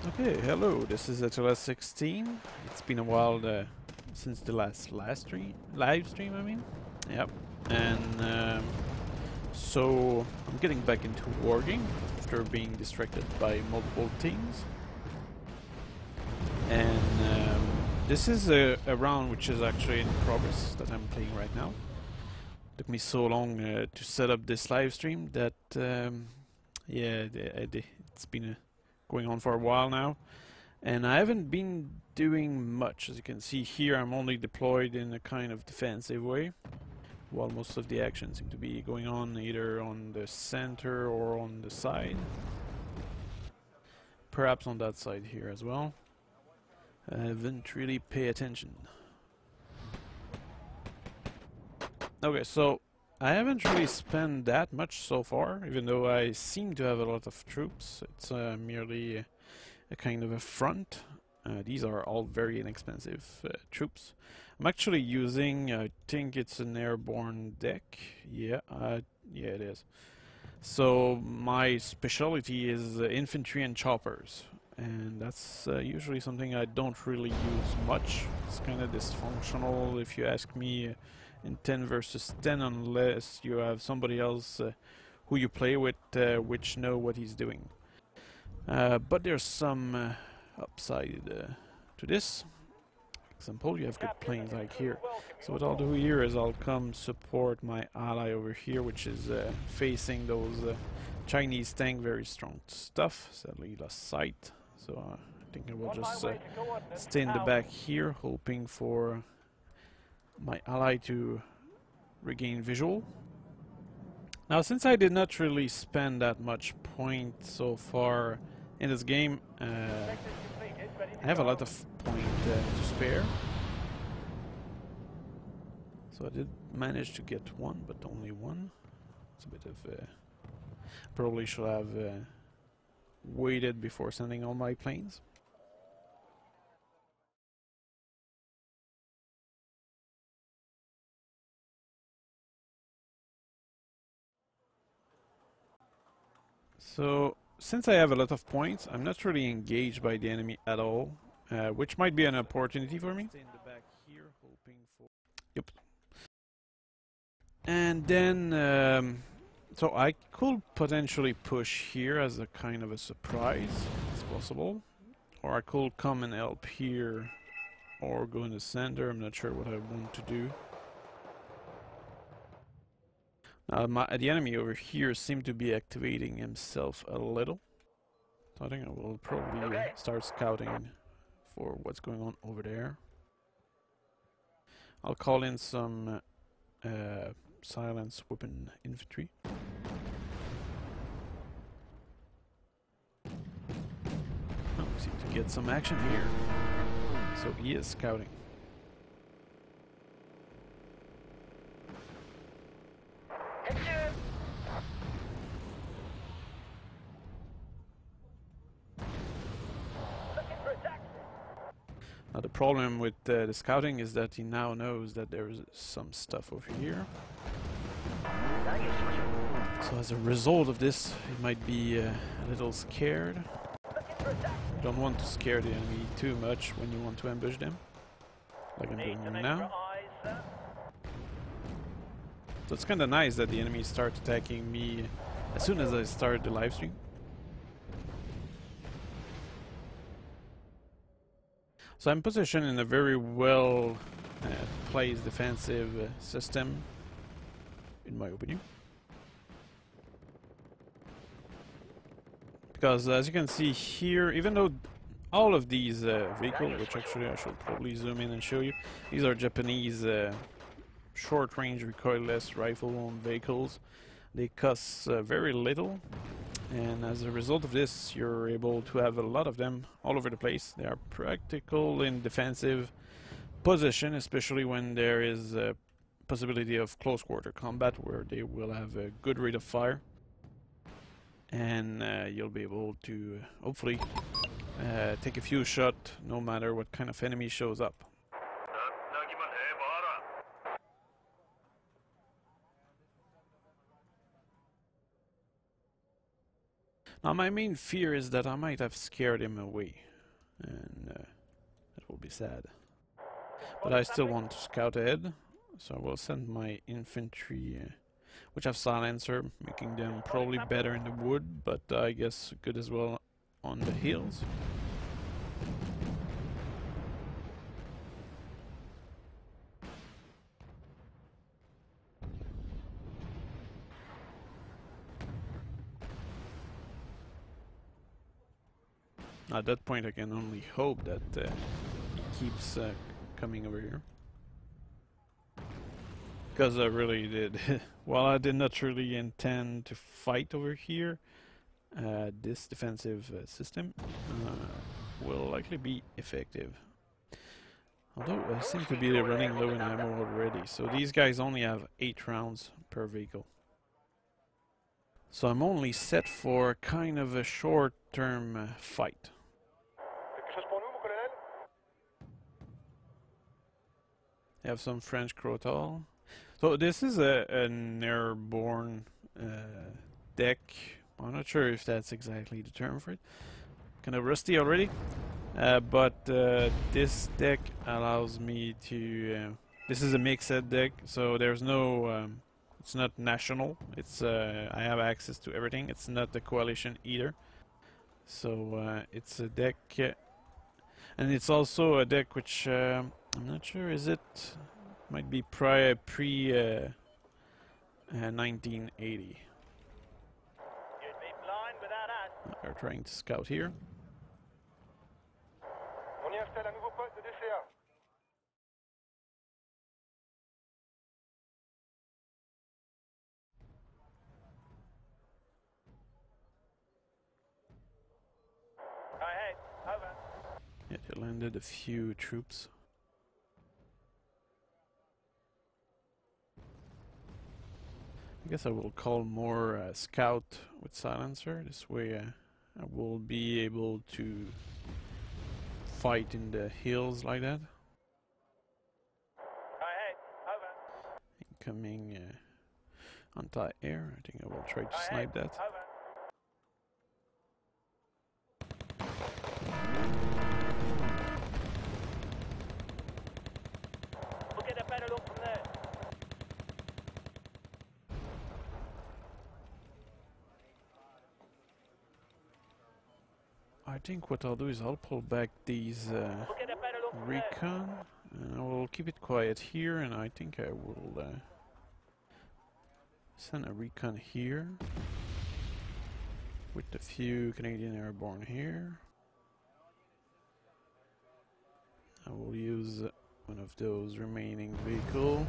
Okay, hello, this is HLS16. It's been a while since the last live stream, I mean. Yep. And so I'm getting back into Wargame after being distracted by multiple things. And this is a round which is actually in progress that I'm playing right now. Took me so long to set up this live stream that yeah, it's been going on for a while now. And I haven't been doing much. As you can see here, I'm only deployed in a kind of defensive way, while most of the action seem to be going on either on the center or on the side. Perhaps on that side here as well. I haven't really paid attention. Okay, so I haven't really spent that much so far, even though I seem to have a lot of troops. It's merely a kind of a front. These are all very inexpensive troops. I'm actually using, I think it's an airborne deck. Yeah, yeah it is. So my specialty is infantry and choppers, and that's usually something I don't really use much. It's kind of dysfunctional if you ask me in 10 versus 10, unless you have somebody else who you play with which know what he's doing. But there's some upside to this. For example, you have good planes like here. So what I'll do here is I'll come support my ally over here, which is facing those Chinese tank, very strong stuff. Sadly lost sight, so I think I will just stay in the back here, hoping for my ally to regain visual. Now, since I did not really spend that much point so far in this game, I have a lot of point to spare. So I did manage to get one, but only one. It's a bit of probably should have waited before sending all my planes. So since I have a lot of points, I'm not really engaged by the enemy at all, which might be an opportunity for me. Stay in the back here, hoping for. Yep. And then, so I could potentially push here as a kind of a surprise, it's possible. Or I could come and help here, or go in the center. I'm not sure what I want to do. The enemy over here seemed to be activating himself a little. So I think I will probably start scouting for what's going on over there. I'll call in some silence weapon infantry. Oh, we seem to get some action here. So he is scouting. Now the problem with the scouting is that he now knows that there is some stuff over here. So as a result of this, he might be a little scared. You don't want to scare the enemy too much when you want to ambush them, like I'm doing right now. So it's kinda nice that the enemy start attacking me as soon as I start the live stream. So I'm positioned in a very well placed defensive system, in my opinion. Because as you can see here, even though all of these vehicles, which actually I should probably zoom in and show you, these are Japanese short-range recoilless rifle-owned vehicles. They cost very little, and as a result of this, you're able to have a lot of them all over the place. They are practical in defensive position, especially when there is a possibility of close-quarter combat, where they will have a good rate of fire. And you'll be able to hopefully take a few shots no matter what kind of enemy shows up. Now my main fear is that I might have scared him away, and that will be sad. But I still want to scout ahead, so I will send my infantry, which have silencer, making them probably better in the wood, but I guess good as well on the hills. At that point I can only hope that he keeps coming over here. Because I really did. While I did not really intend to fight over here, this defensive system will likely be effective. Although I seem to be running low in ammo already, so these guys only have 8 rounds per vehicle. So I'm only set for kind of a short-term fight. I have some French Crotal. So this is an airborne deck. I'm not sure if that's exactly the term for it. Kind of rusty already. But this deck allows me to... this is a mixed deck, so there's no... it's not national. It's I have access to everything. It's not the coalition either. So it's a deck... and it's also a deck which... I'm not sure, is it... might be pre 1980. We're trying to scout here. Yeah, they landed a few troops. I guess I will call more scout with silencer. This way I will be able to fight in the hills like that. Incoming anti-air. I think I will try to snipe that. We'll get a better look from there. I think what I'll do is I'll pull back these recon, and I will keep it quiet here, and I think I will send a recon here with a few Canadian airborne here. I will use one of those remaining vehicles.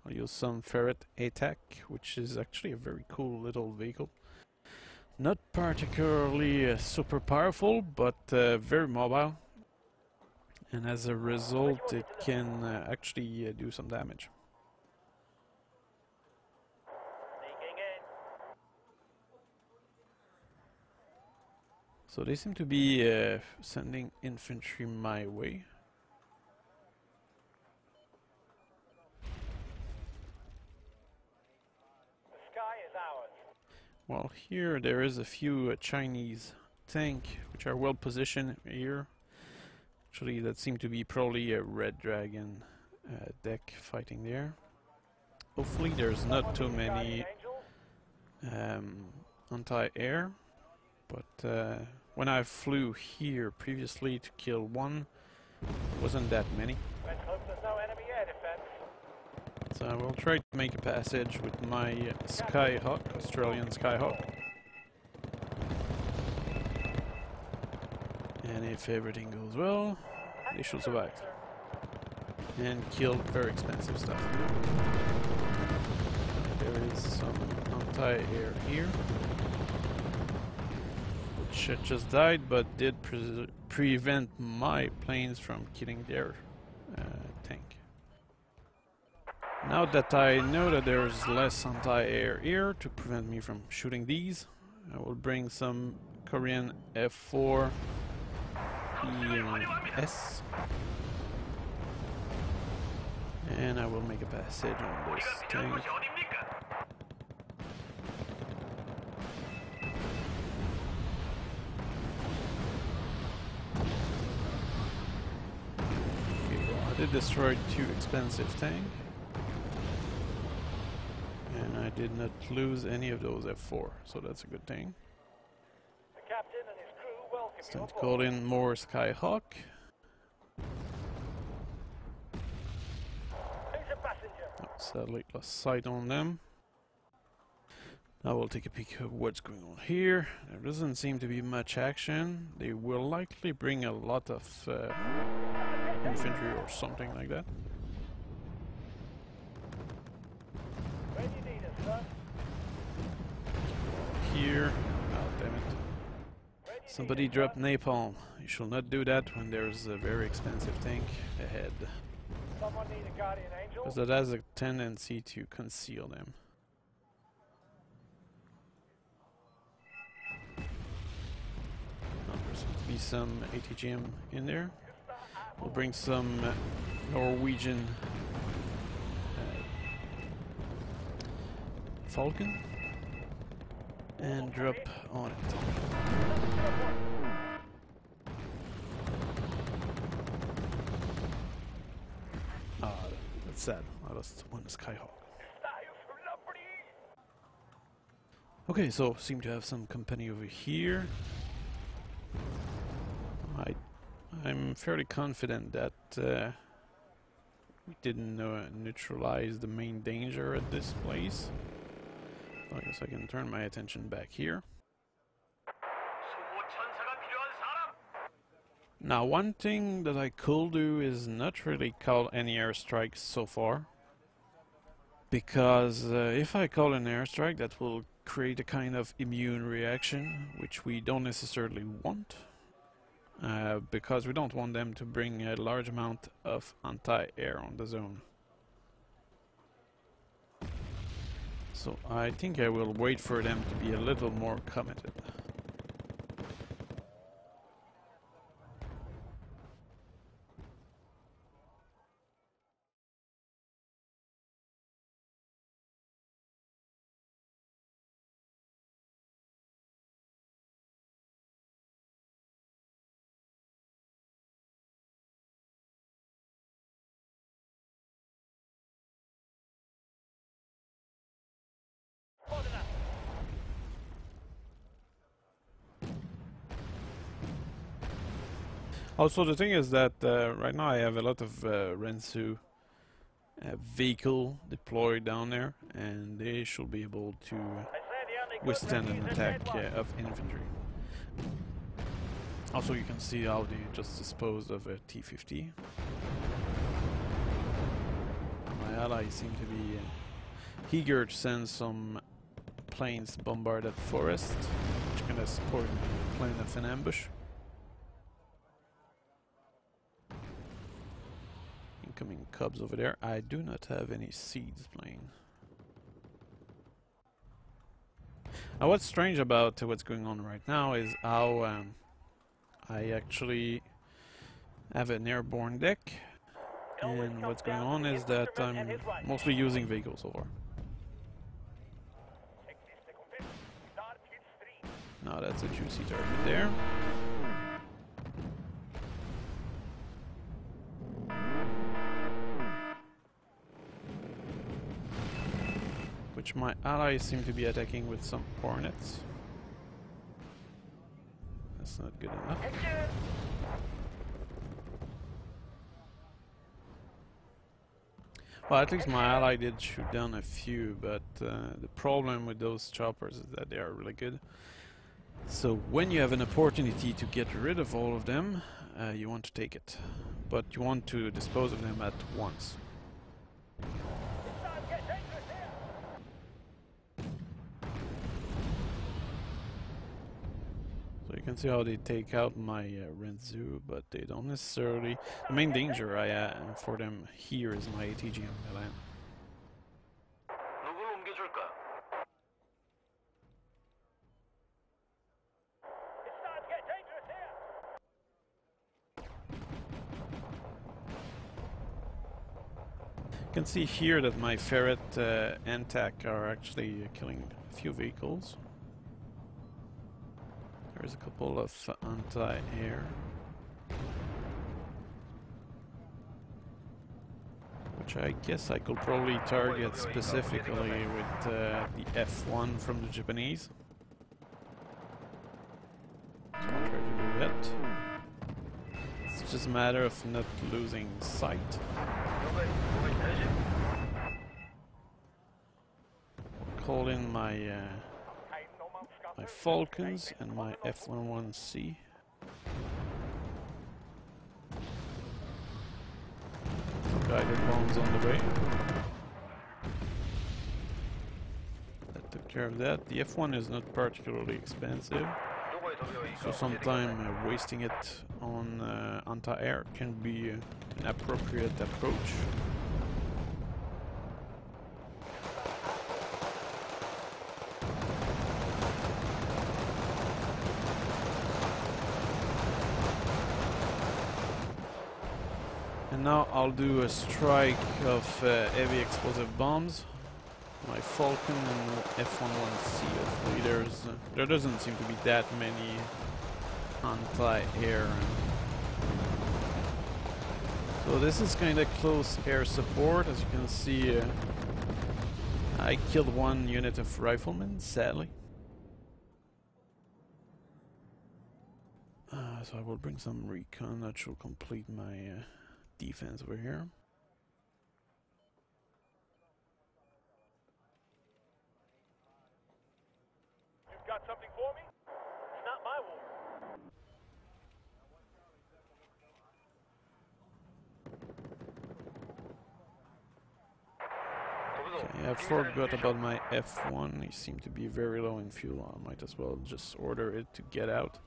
I'll use some ferret attack, which is actually a very cool little vehicle. Not particularly super powerful, but very mobile. And as a result, it can actually do some damage. So they seem to be sending infantry my way. Well, here there is a few Chinese tank which are well positioned here. Actually, that seemed to be probably a Red Dragon deck fighting there. Hopefully there's not too many anti-air, but when I flew here previously to kill one, wasn't that many. So I will try to make a passage with my Skyhawk, Australian Skyhawk. And if everything goes well, they should survive. And kill very expensive stuff. There is some anti-air here, which just died, but did prevent my planes from killing their tank. Now that I know that there's less anti-air here to prevent me from shooting these, I will bring some Korean F4 ES, and I will make a passage on this tank. did destroy 2 expensive tanks. And I did not lose any of those F4, so that's a good thing. The captain and his crew welcome It's you time to aboard. call in more Skyhawk. Who's a passenger? Oh, sadly lost sight on them. Now we'll take a peek at what's going on here. There doesn't seem to be much action. They will likely bring a lot of infantry or something like that. Where do you need us, sir? Here. Oh, damn it. Where do you Somebody need us, dropped sir? napalm. You shall not do that when there's a very expensive tank ahead, Someone need a guardian angel? because that has a tendency to conceal them. Oh, there's going to be some ATGM in there. We'll bring some Norwegian Falcon and drop on it. Ah, that's sad. I lost one Skyhawk. Okay, so seem to have some company over here. I'm fairly confident that we didn't neutralize the main danger at this place. I guess I can turn my attention back here. Now, one thing that I could do is not really call any airstrikes so far. Because if I call an airstrike, that will create a kind of immune reaction, which we don't necessarily want. Because we don't want them to bring a large amount of anti-air on the zone. So I think I will wait for them to be a little more committed. Also, the thing is that right now I have a lot of Rensu vehicle deployed down there, and they should be able to withstand an attack of infantry. Also, you can see how they just disposed of a T-50. My allies seem to be eager to send some planes to bombard that forest, which can support a plane of an ambush. Incoming Cubs over there. I do not have any seeds playing. Now, what's strange about what's going on right now is how I actually have an airborne deck, and what's going on is that I'm mostly using vehicles so far. Now that's a juicy target there. Which my allies seem to be attacking with some Hornets. That's not good enough. Well, at least my ally did shoot down a few, but the problem with those choppers is that they are really good. So when you have an opportunity to get rid of all of them, you want to take it. But you want to dispose of them at once. So you can see how they take out my Renzu, but they don't necessarily... The main danger I have for them here is my ATG on the land. You can see here that my Ferret and TAC are actually killing a few vehicles. There's a couple of anti-air. which I guess I could probably target specifically with the F1 from the Japanese. So I'll try to do that. It's just a matter of not losing sight. Call in my my Falcons and my F-11C. Guided bombs on the way. That took care of that. The F1 is not particularly expensive, so sometimes wasting it on anti-air can be an appropriate approach. And now I'll do a strike of heavy explosive bombs. My Falcon and F-11C, hopefully there doesn't seem to be that many anti-air. So this is kind of close air support. As you can see, I killed one unit of riflemen, sadly. So I will bring some recon, that should complete my defense over here. You've got something for me? It's not my war. Okay, I forgot about my F1. He seemed to be very low in fuel. I might as well just order it to get out.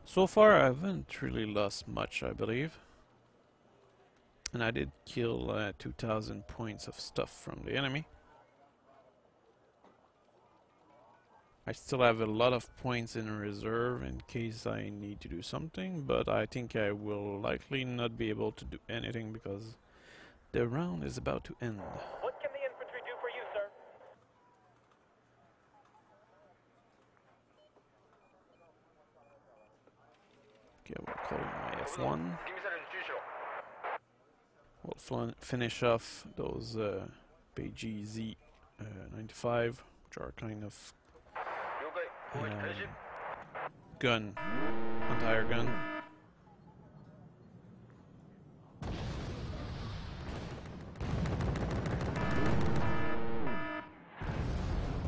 So far I haven't really lost much, I believe. And I did kill 2,000 points of stuff from the enemy. I still have a lot of points in reserve in case I need to do something, but I think I will likely not be able to do anything because the round is about to end. What can the infantry do for you, sir? Okay, we'll call it my F1. We'll finish off those BGZ 95, which are kind of gun, anti-air gun.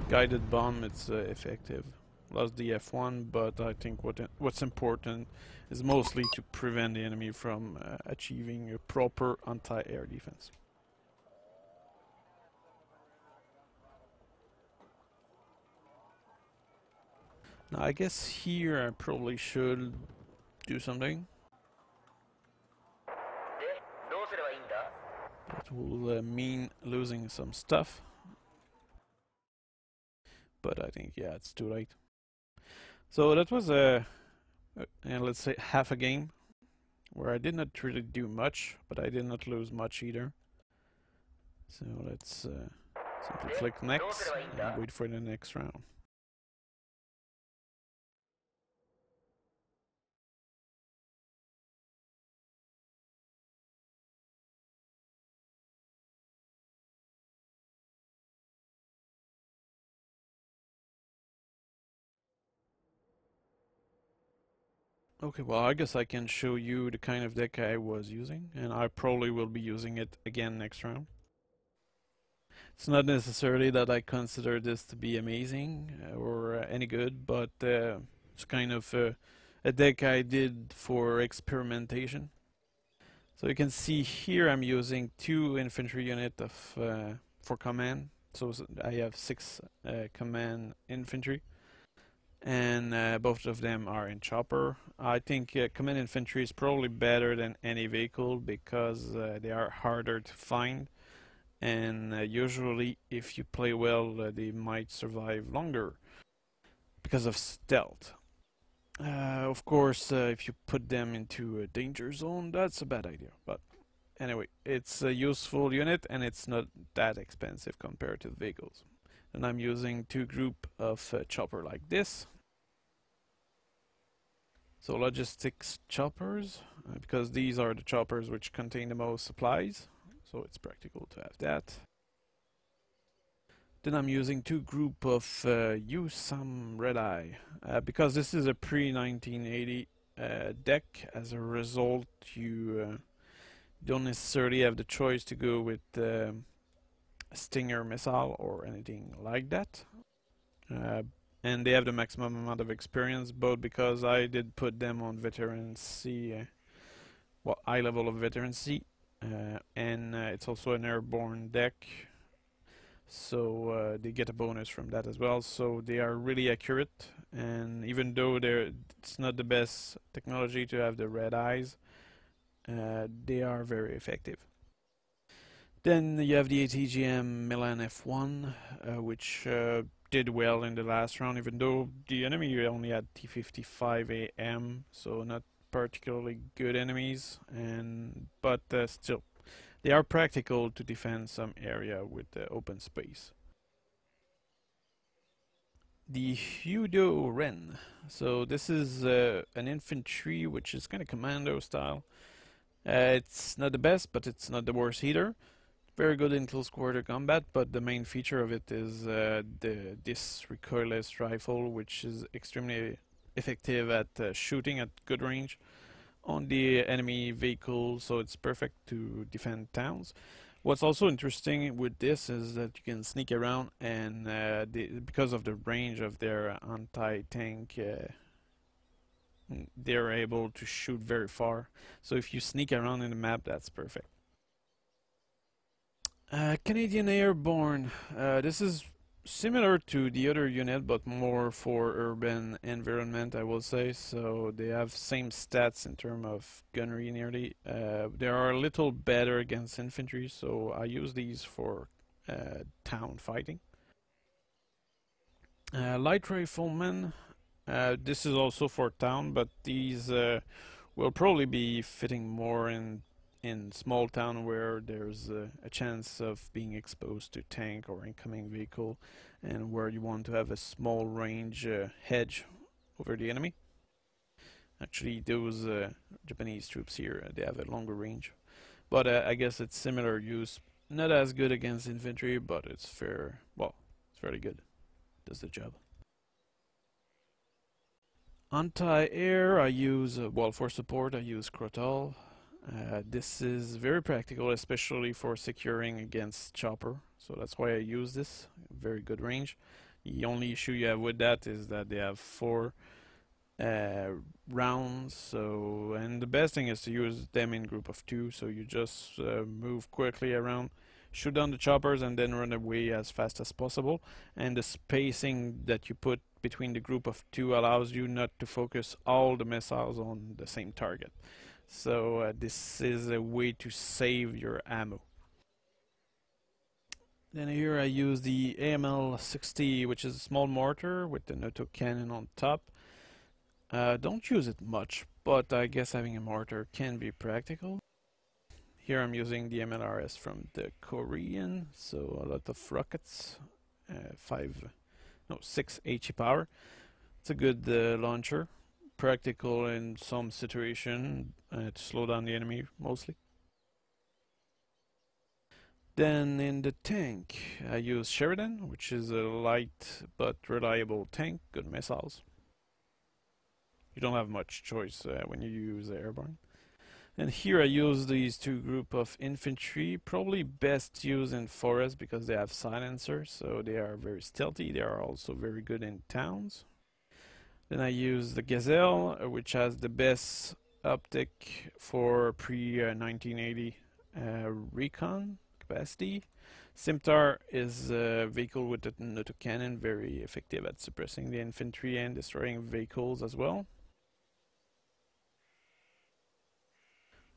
Guided bomb, it's effective. Lost the F1, but I think what's important is mostly to prevent the enemy from achieving a proper anti-air defense. Now I guess here I probably should do something. That will mean losing some stuff. But I think, yeah, it's too late. So that was let's say half a game where I did not really do much, but I did not lose much either. So let's simply click next and wait for the next round. Okay, well, I guess I can show you the kind of deck I was using, and I probably will be using it again next round. It's not necessarily that I consider this to be amazing or any good, but it's kind of a deck I did for experimentation. So you can see here I'm using 2 infantry units of for command. So I have 6 command infantry. And both of them are in chopper. I think command infantry is probably better than any vehicle because they are harder to find, and usually if you play well they might survive longer because of stealth. Of course if you put them into a danger zone, that's a bad idea, but anyway, it's a useful unit and it's not that expensive compared to the vehicles. And I'm using two group of chopper like this. So logistics choppers, because these are the choppers which contain the most supplies, so it's practical to have that. Then I'm using two group of use some red eye, because this is a pre-1980 deck. As a result, you don't necessarily have the choice to go with Stinger missile or anything like that. And they have the maximum amount of experience, both because I did put them on Veteran C, well, high level of Veteran C, and it's also an airborne deck, so they get a bonus from that as well. So they are really accurate, and even though it's not the best technology to have the red eyes, they are very effective. Then you have the ATGM Milan F1, which did well in the last round, even though the enemy only had T-55AM, so not particularly good enemies, but still, they are practical to defend some area with open space. The Hudo Ren. So this is an infantry, which is kind of commando style. It's not the best, but it's not the worst either. Very good in close quarter combat, but the main feature of it is this recoilless rifle, which is extremely effective at shooting at good range on the enemy vehicle, so it's perfect to defend towns. What's also interesting with this is that you can sneak around, and because of the range of their anti-tank, they're able to shoot very far. So if you sneak around in the map, that's perfect. Canadian Airborne. This is similar to the other unit, but more for urban environment, I will say. So they have same stats in terms of gunnery nearly. They are a little better against infantry, so I use these for town fighting. Light riflemen. This is also for town, but these will probably be fitting more in small town where there's a chance of being exposed to tank or incoming vehicle, and where you want to have a small range hedge over the enemy. Actually, those Japanese troops here, they have a longer range, but I guess it's similar use. Not as good against infantry, but it's fair. Well, it's fairly good. Does the job. Anti-air, I use well, for support I use Crotal. This is very practical, especially for securing against chopper, so that's why I use this. Very good range. The only issue you have with that is that they have 4 rounds, so, and the best thing is to use them in group of 2, so you just move quickly around, shoot down the choppers, and then run away as fast as possible. And the spacing that you put between the group of 2 allows you not to focus all the missiles on the same target. So this is a way to save your ammo. Then here I use the AML-60, which is a small mortar with the NATO cannon on top. Don't use it much, but I guess having a mortar can be practical. Here I'm using the MLRS from the Korean, so a lot of rockets, 6 HE power. It's a good launcher. Practical in some situation to slow down the enemy mostly. Then in the tank I use Sheridan, which is a light but reliable tank, good missiles. You don't have much choice when you use airborne. And here I use these 2 group of infantry, probably best used in forest because they have silencers, so they are very stealthy. They are also very good in towns. Then I use the Gazelle, which has the best optic for pre-1980 recon capacity. Scimitar is a vehicle with a NATO cannon, very effective at suppressing the infantry and destroying vehicles as well.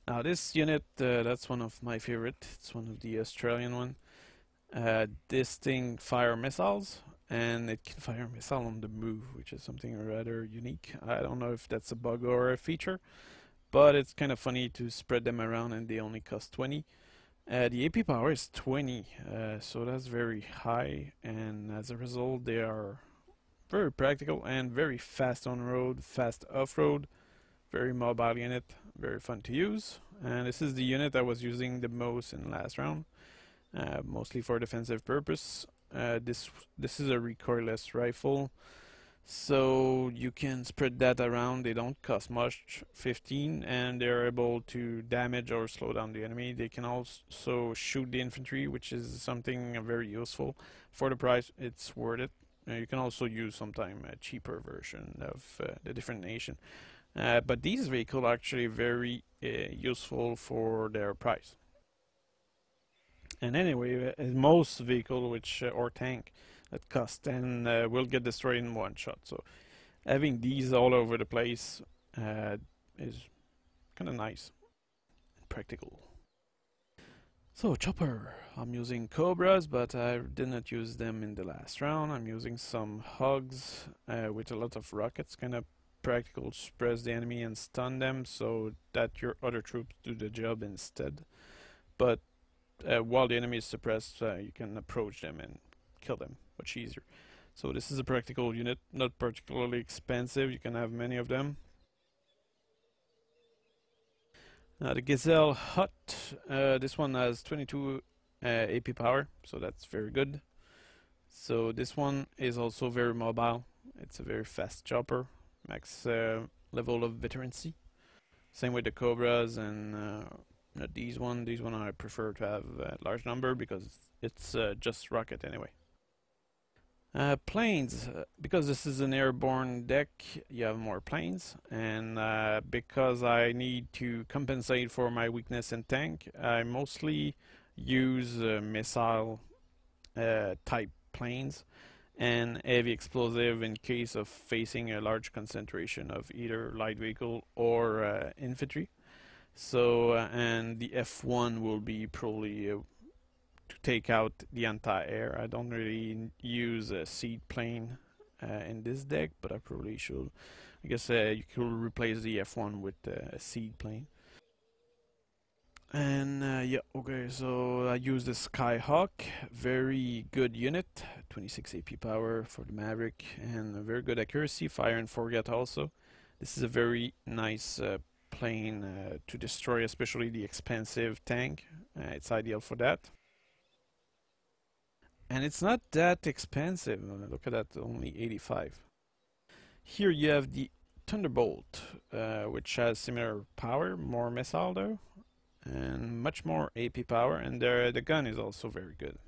Now this unit, that's one of my favorite. It's one of the Australian one. This thing fire missiles, and it can fire a missile on the move, which is something rather unique. I don't know if that's a bug or a feature, but it's kind of funny to spread them around, and they only cost 20. The AP power is 20, so that's very high, and as a result they are very practical and very fast on road, fast off-road, very mobile unit, very fun to use. And this is the unit I was using the most in the last round, mostly for defensive purpose. This is a recoilless rifle, so you can spread that around. They don't cost much, 15, and they're able to damage or slow down the enemy. They can also shoot the infantry, which is something very useful. For the price, it's worth it. You can also use sometime a cheaper version of the different nation. But these vehicles are actually very useful for their price. And anyway, most vehicle which or tank that cost 10 will get destroyed in one shot. So having these all over the place is kind of nice and practical. So chopper, I'm using cobras, but I did not use them in the last round. I'm using some hogs with a lot of rockets, kind of practical to suppress the enemy and stun them so that your other troops do the job instead. But while the enemy is suppressed, you can approach them and kill them much easier. So this is a practical unit, not particularly expensive. You can have many of them. Now the Gazelle Hut, this one has 22 AP power, so that's very good. So this one is also very mobile. It's a very fast chopper, max level of veterancy. Same with the Cobras and not these one. These one I prefer to have a large number because it's just rocket anyway. Planes, because this is an airborne deck, you have more planes, and because I need to compensate for my weakness in tank, I mostly use missile type planes and heavy explosive in case of facing a large concentration of either light vehicle or infantry. So and the F1 will be probably to take out the anti-air. I don't really use a seed plane in this deck, but I probably should. I guess you could replace the F1 with a seed plane. And yeah, okay, so I use the Skyhawk, very good unit, 26 AP power for the Maverick, and a very good accuracy, fire and forget also. This is a very nice plane to destroy, especially the expensive tank. It's ideal for that. And it's not that expensive. Look at that, only 85. Here you have the Thunderbolt, which has similar power, more missile though, and much more AP power, and the gun is also very good.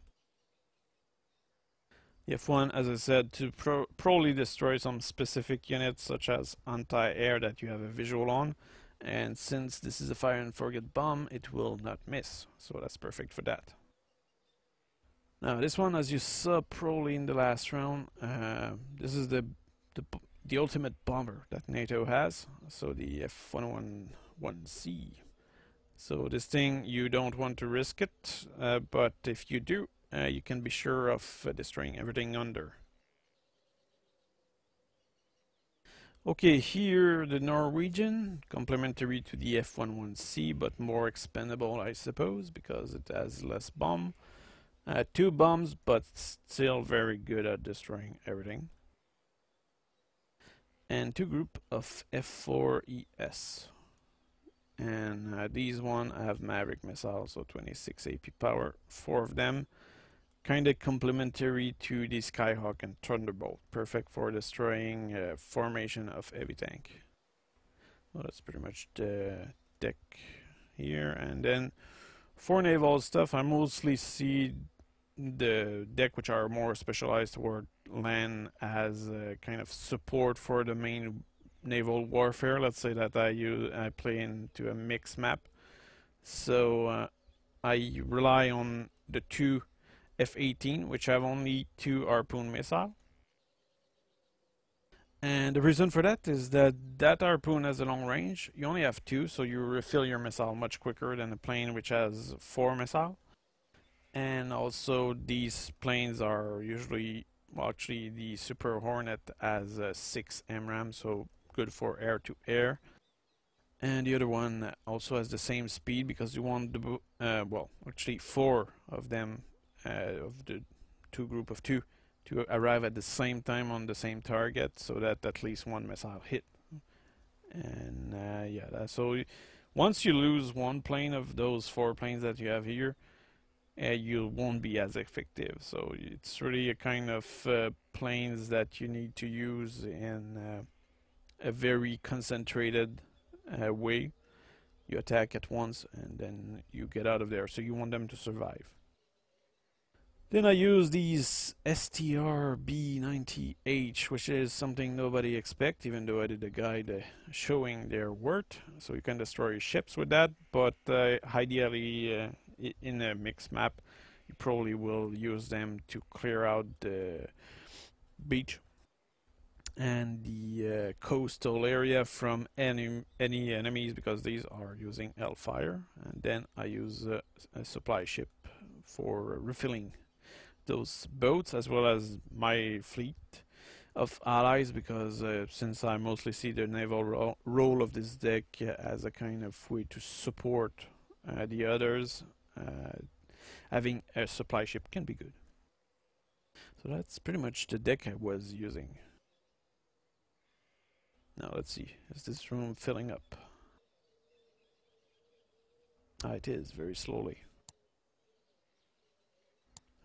The F1, as I said, to probably destroy some specific units such as anti-air that you have a visual on, and since this is a fire and forget bomb, it will not miss, so that's perfect for that. Now this one, as you saw probably in the last round, this is the ultimate bomber that NATO has, so the F111C. So this thing, you don't want to risk it, but if you do, you can be sure of destroying everything under. Okay, here the Norwegian, complementary to the F11C, but more expendable I suppose, because it has less bomb. 2 bombs, but still very good at destroying everything. And 2 group of F4ES. And these one I have Maverick missiles, so 26 AP power, 4 of them. Kinda complementary to the Skyhawk and Thunderbolt, perfect for destroying formation of heavy tank. Well, that's pretty much the deck here. And then for naval stuff, I mostly see the deck which are more specialized toward land as a kind of support for the main naval warfare. Let's say that I play into a mixed map, so I rely on the 2 F-18, which have only 2 harpoon missile. And the reason for that is that harpoon has a long range. You only have 2, so you refill your missile much quicker than a plane which has 4 missile. And also these planes are usually, well, actually the Super Hornet has 6 MRAM, so good for air to air. And the other one also has the same speed because you want the well, actually four of them of the group of two to arrive at the same time on the same target, so that at least one missile hit. And yeah, so once you lose one plane of those four planes that you have here, you won't be as effective. So it's really a kind of planes that you need to use in a very concentrated way. You attack at once and then you get out of there. So you want them to survive. Then I use these STRB-90H, which is something nobody expect, even though I did a guide showing their worth. So you can destroy ships with that, but ideally in a mixed map, you probably will use them to clear out the beach and the coastal area from any enemies, because these are using Hellfire. And then I use a supply ship for refilling those boats, as well as my fleet of allies, because since I mostly see the naval role of this deck as a kind of way to support the others, having a supply ship can be good. So that's pretty much the deck I was using. Now let's see, is this room filling up? It is, very slowly.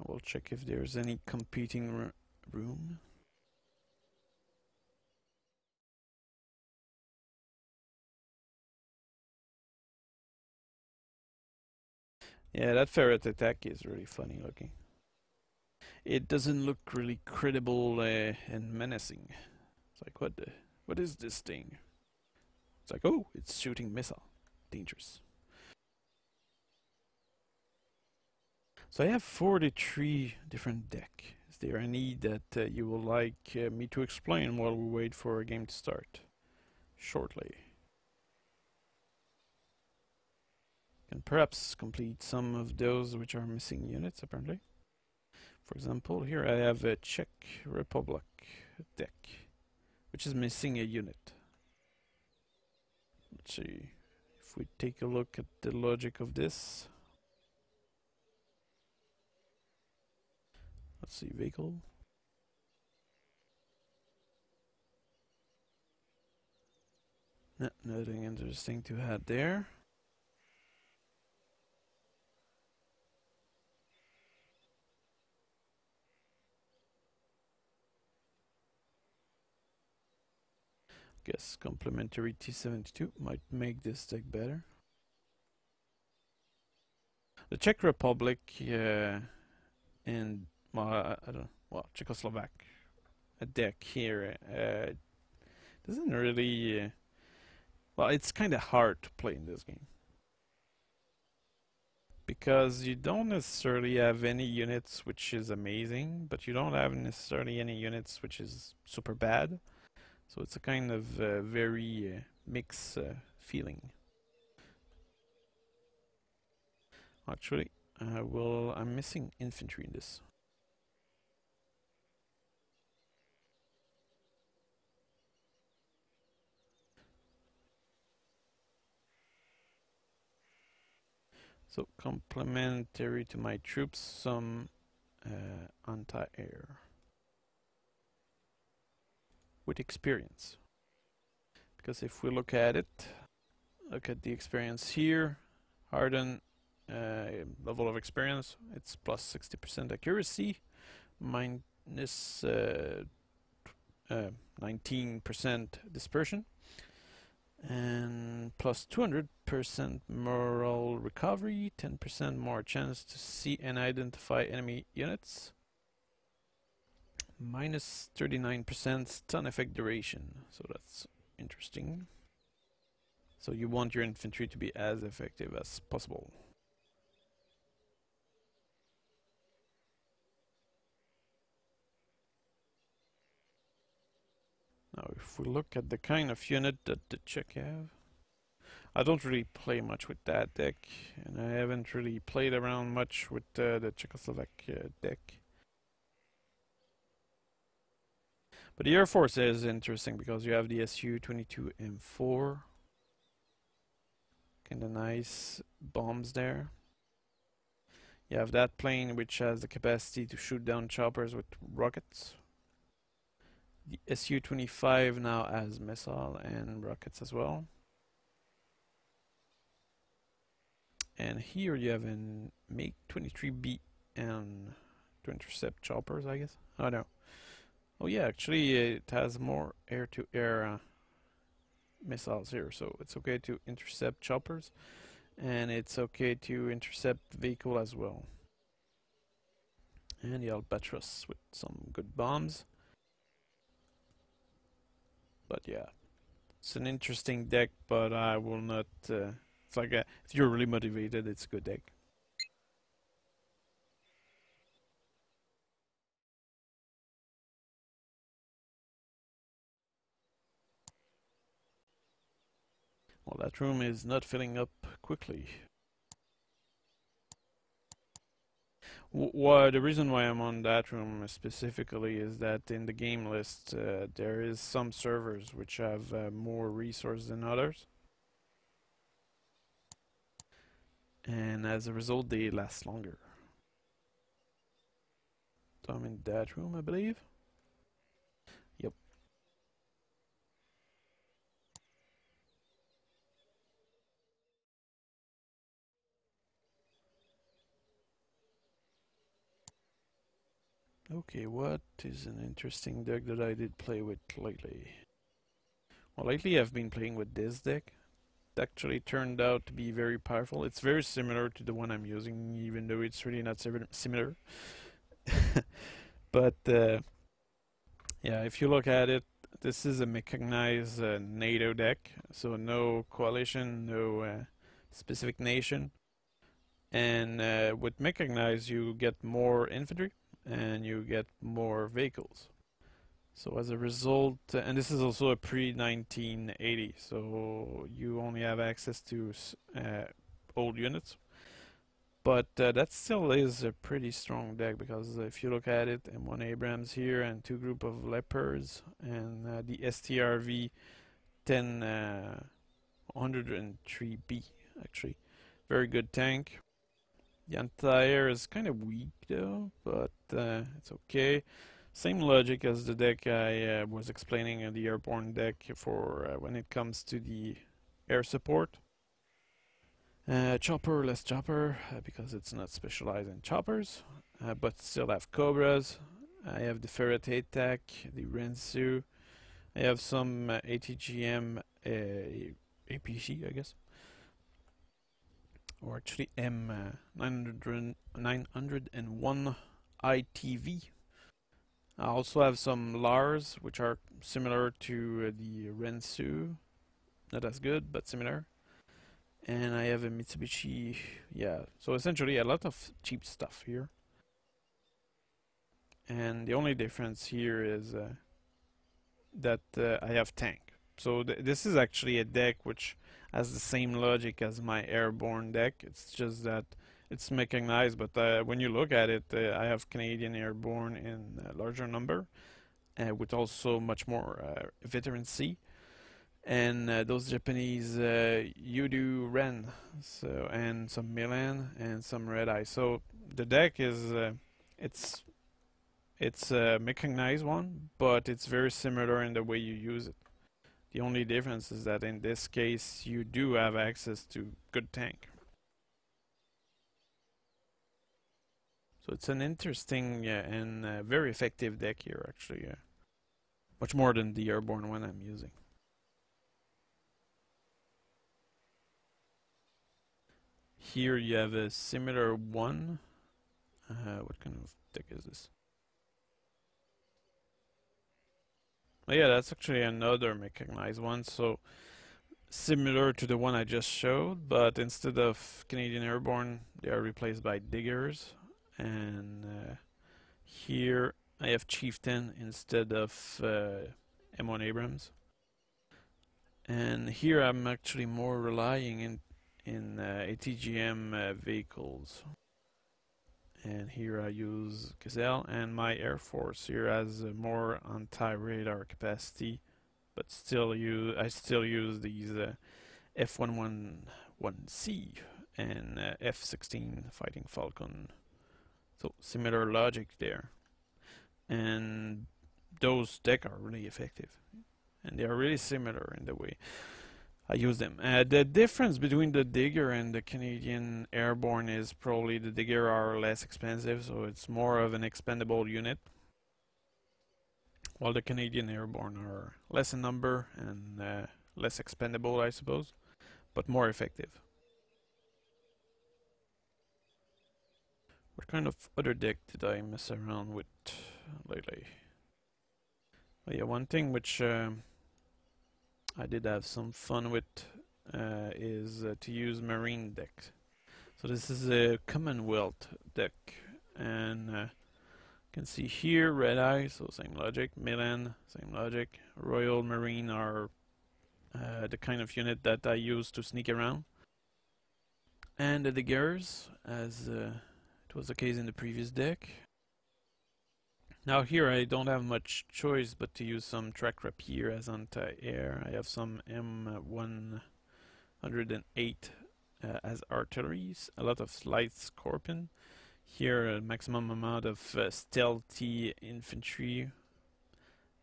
I will check if there's any competing room. Yeah, that ferret attack is really funny looking. It doesn't look really credible and menacing. It's like, what is this thing? It's like, oh, it's shooting missile. Dangerous. So I have 43 different decks. Is there any that you would like me to explain while we wait for a game to start? Shortly. Can perhaps complete some of those which are missing units, apparently. For example, here I have a Czech Republic deck, which is missing a unit. Let's see if we take a look at the logic of this. Let's see, vehicle. No, nothing interesting to add there. Guess complementary T-72 might make this deck better. The Czech Republic and I don't know, well, Czechoslovak a deck here doesn't really well, it's kind of hard to play in this game because you don't necessarily have any units which is amazing, but you don't have necessarily any units which is super bad. So it's a kind of very mixed feeling. Actually, I'm missing infantry in this. So complementary to my troops, some anti-air with experience. Because if we look at it, look at the experience here, hardened level of experience, it's plus 60% accuracy, minus 19% dispersion, and plus 200% moral recovery, 10% more chance to see and identify enemy units, minus 39% stun effect duration, so that's interesting. So you want your infantry to be as effective as possible. Now if we look at the kind of unit that the Czech have, I don't really play much with that deck, and I haven't really played around much with the Czechoslovak deck. But the Air Force is interesting because you have the Su-22 M4, Kind of nice bombs there. You have that plane which has the capacity to shoot down choppers with rockets. The Su-25 now has missile and rockets as well. And here you have an MiG-23B and to intercept choppers, I guess. Oh no. Oh yeah, actually it has more air-to-air missiles here, so it's okay to intercept choppers, and it's okay to intercept vehicle as well. And the Albatros with some good bombs. But yeah, it's an interesting deck, but I will not. It's like if you're really motivated, it's a good deck. Well, that room is not filling up quickly. The reason why I'm on that room specifically is that in the game list there is some servers which have more resources than others, and as a result they last longer. So I'm in that room, I believe. Yep. Okay, what is an interesting deck that I did play with lately? Well, lately I've been playing with this deck. It actually turned out to be very powerful. It's very similar to the one I'm using, even though it's really not similar. But yeah, if you look at it, this is a mechanized NATO deck, so no coalition, no specific nation. And with mechanized, you get more infantry and you get more vehicles. So as a result, and this is also a pre-1980, so you only have access to old units. But that still is a pretty strong deck, because if you look at it, M1 Abrams here and two group of Leopards and the STRV 103B, actually. Very good tank. The anti-air is kind of weak though, but it's okay. Same logic as the deck I was explaining, the airborne deck for when it comes to the air support. Chopper, less chopper, because it's not specialized in choppers, but still have Cobras. I have the Ferret attack, the Rensu. I have some ATGM APC, I guess. Or actually M901 ITV. I also have some Lars, which are similar to the Rensu. Not as good, but similar. And I have a Mitsubishi, yeah. So essentially a lot of cheap stuff here. And the only difference here is that I have tank. So this is actually a deck which has the same logic as my airborne deck. It's just that it's mechanized, but when you look at it, I have Canadian airborne in a larger number, with also much more veterancy. And those Japanese Yudu Ren, so, and some Milan and some Red Eye. So the deck is it's a mechanized one, but it's very similar in the way you use it. The only difference is that in this case you do have access to good tank. So it's an interesting and very effective deck here, actually. Much more than the airborne one I'm using. Here you have a similar one. What kind of deck is this? Oh yeah, that's actually another mechanized one, so similar to the one I just showed, but instead of Canadian Airborne, they are replaced by Diggers. And here I have Chieftain instead of M1 Abrams. And here I'm actually more relying in ATGM vehicles. And here I use Gazelle, and my Air Force here has more anti-radar capacity, but still I still use these F11 1C and F-16 Fighting Falcon. So similar logic there. And those decks are really effective. And they are really similar in the way I use them. The difference between the Digger and the Canadian Airborne is probably the Digger are less expensive, so it's more of an expendable unit, while the Canadian Airborne are less in number and less expendable, I suppose, but more effective. What kind of other deck did I mess around with lately? Oh yeah, one thing which I did have some fun with is to use marine decks. So this is a Commonwealth deck, and you can see here Red Eye, so same logic. Milan, same logic. Royal Marine are the kind of unit that I use to sneak around. And the Diggers, as it was the case in the previous deck. Now here I don't have much choice but to use some track rapier as anti-air. I have some M108 as artilleries, a lot of light scorpion. Here a maximum amount of stealthy infantry.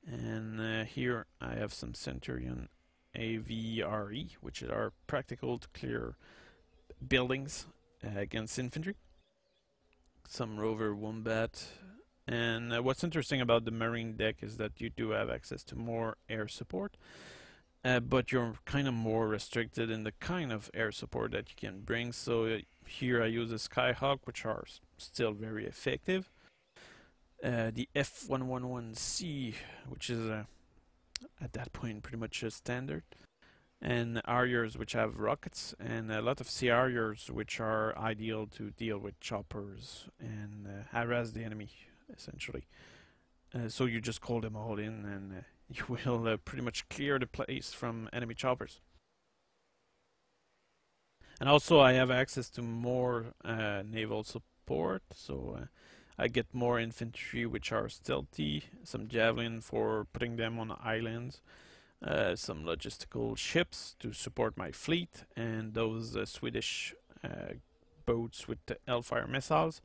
And here I have some Centurion AVRE, which are practical to clear buildings against infantry. Some Rover Wombat. And what's interesting about the Marine deck is that you do have access to more air support, but you're kind of more restricted in the kind of air support that you can bring. So here I use a Skyhawk, which are still very effective. The F111C, which is at that point pretty much a standard. And Harriers, which have rockets, and a lot of Sea Harriers, which are ideal to deal with choppers and harass the enemy, essentially. So you just call them all in, and you will pretty much clear the place from enemy choppers. And also I have access to more naval support, so I get more infantry which are stealthy, some javelin for putting them on islands. Some logistical ships to support my fleet, and those Swedish boats with the Hellfire missiles.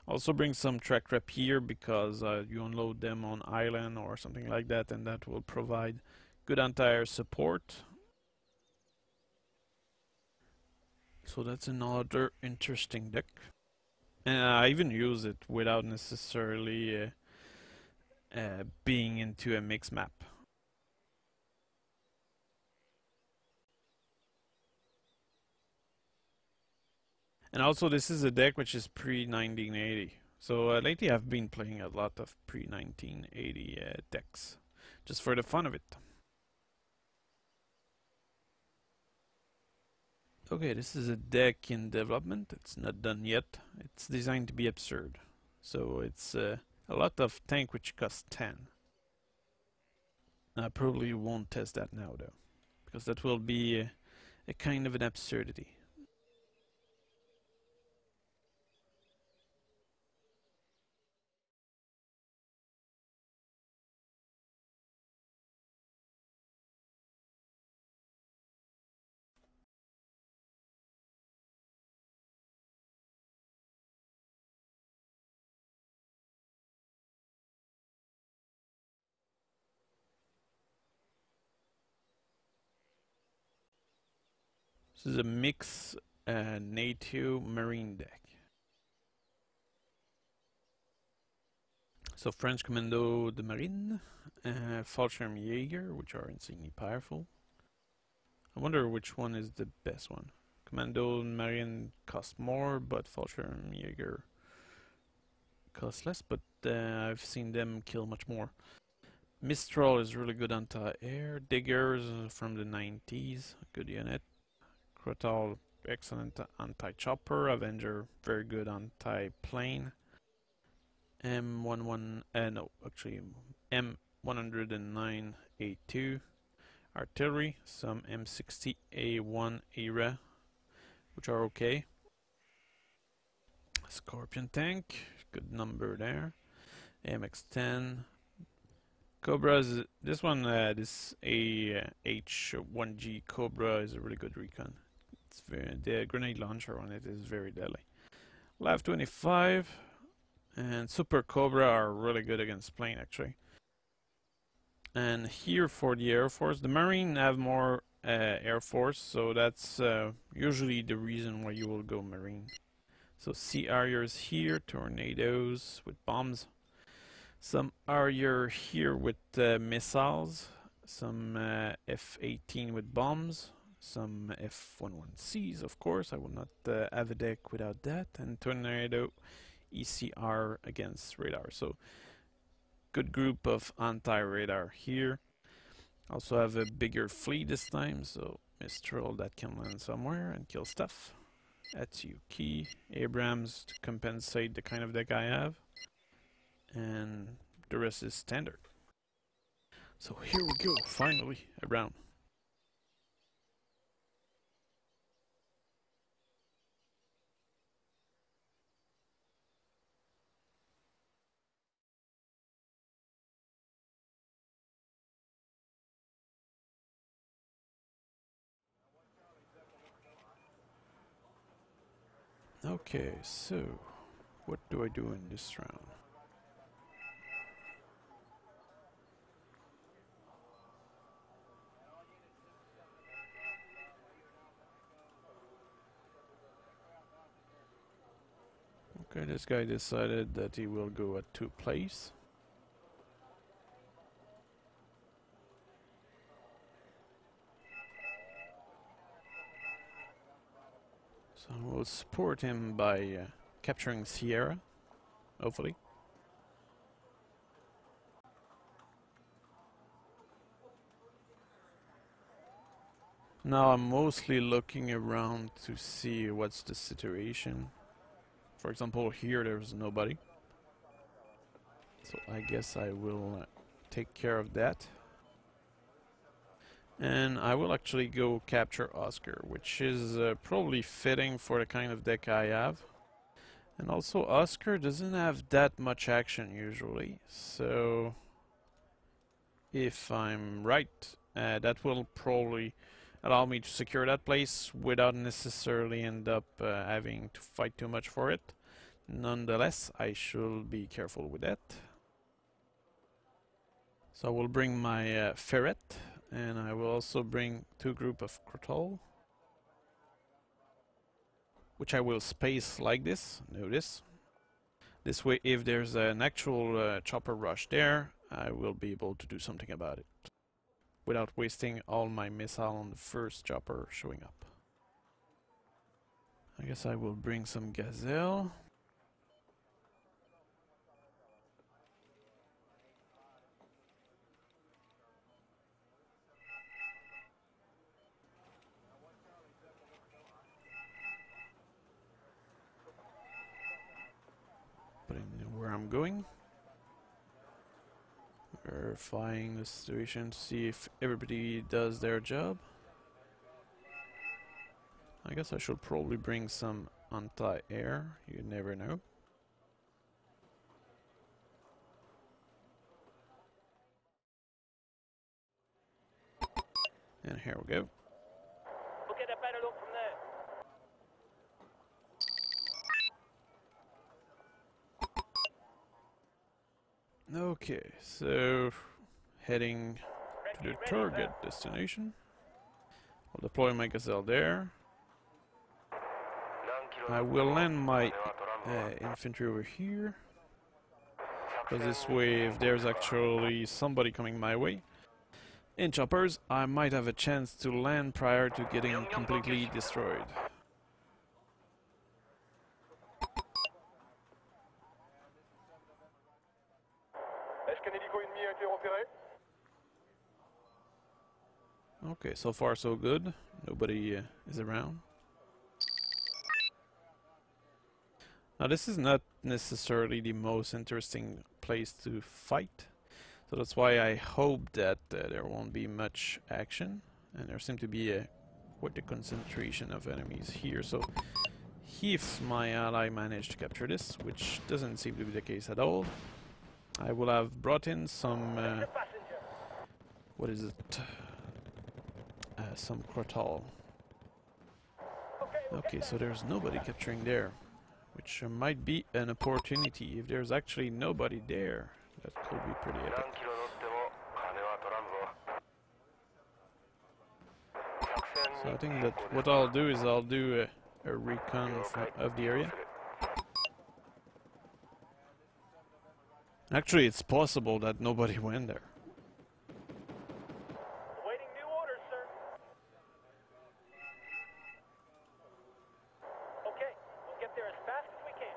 Also bring some track rapier because you unload them on island or something like that, and that will provide good anti-air support. So that's another interesting deck. And I even use it without necessarily being into a mix map. And also this is a deck which is pre-1980. So lately I've been playing a lot of pre-1980 decks, just for the fun of it. Okay, this is a deck in development. It's not done yet. It's designed to be absurd. So it's a lot of tank which costs 10. I probably won't test that now though, because that will be a kind of an absurdity. This is a mix NATO Marine deck. So French Commando de Marine, Fallschirmjäger, which are insanely powerful. I wonder which one is the best one. Commando Marine costs more, but Fallschirmjäger costs less, but I've seen them kill much more. Mistral is really good anti-air. Diggers from the 90s, good unit. Crotal, excellent anti-chopper. Avenger, very good anti-plane. M109A2. Artillery, some M60A1 era, which are okay. Scorpion tank, good number there. AMX-10. Cobras, this one, this AH1G Cobra is a really good recon. It's the grenade launcher on it is very deadly. Lav 25 and Super Cobra are really good against plane actually. And here for the Air Force, the Marine have more Air Force, so that's usually the reason why you will go Marine. So Sea Harriers here, tornadoes with bombs. Some Harrier here with missiles. Some F-18 with bombs. Some F-11Cs, of course. I will not have a deck without that. And tornado ECR against radar. So good group of anti-radar here. Also have a bigger fleet this time, so Mistral that can land somewhere and kill stuff. Atsuki, Abrams to compensate the kind of deck I have. And the rest is standard. So here we go, finally, a round. Okay, so what do I do in this round? Okay, this guy decided that he will go at 2 place. So we'll support him by capturing Sierra, hopefully. Now I'm mostly looking around to see what's the situation. For example, here there's nobody. So I guess I will take care of that. And I will actually go capture Oscar, which is probably fitting for the kind of deck I have. And also Oscar doesn't have that much action usually, so if I'm right, that will probably allow me to secure that place without necessarily end up having to fight too much for it. Nonetheless, I should be careful with that. So I will bring my ferret, and I will also bring 2 group of Crotol, which I will space like this. Notice. This way, if there's an actual chopper rush there, I will be able to do something about it without wasting all my missile on the first chopper showing up. I guess I will bring some Gazelle. Putting where I'm going. Verifying the situation to see if everybody does their job. I guess I should probably bring some anti-air, you never know. And here we go. We'll get a better look from there. Okay, so heading to the target destination. I'll deploy my Gazelle there. I will land my infantry over here, because this way, if there's actually somebody coming my way in choppers, I might have a chance to land prior to getting completely destroyed. Okay, so far so good. Nobody is around. Now this is not necessarily the most interesting place to fight, so that's why I hope that there won't be much action, and there seems to be quite a concentration of enemies here. So if my ally managed to capture this, which doesn't seem to be the case at all, I will have brought in some what is it? Some Crotol. Okay, so there's nobody capturing there, which might be an opportunity. If there's actually nobody there, that could be pretty epic. So I think that what I'll do is I'll do a recon of the area. Actually, it's possible that nobody went there. Awaiting new orders, sir. Okay, we'll get there as fast as we can.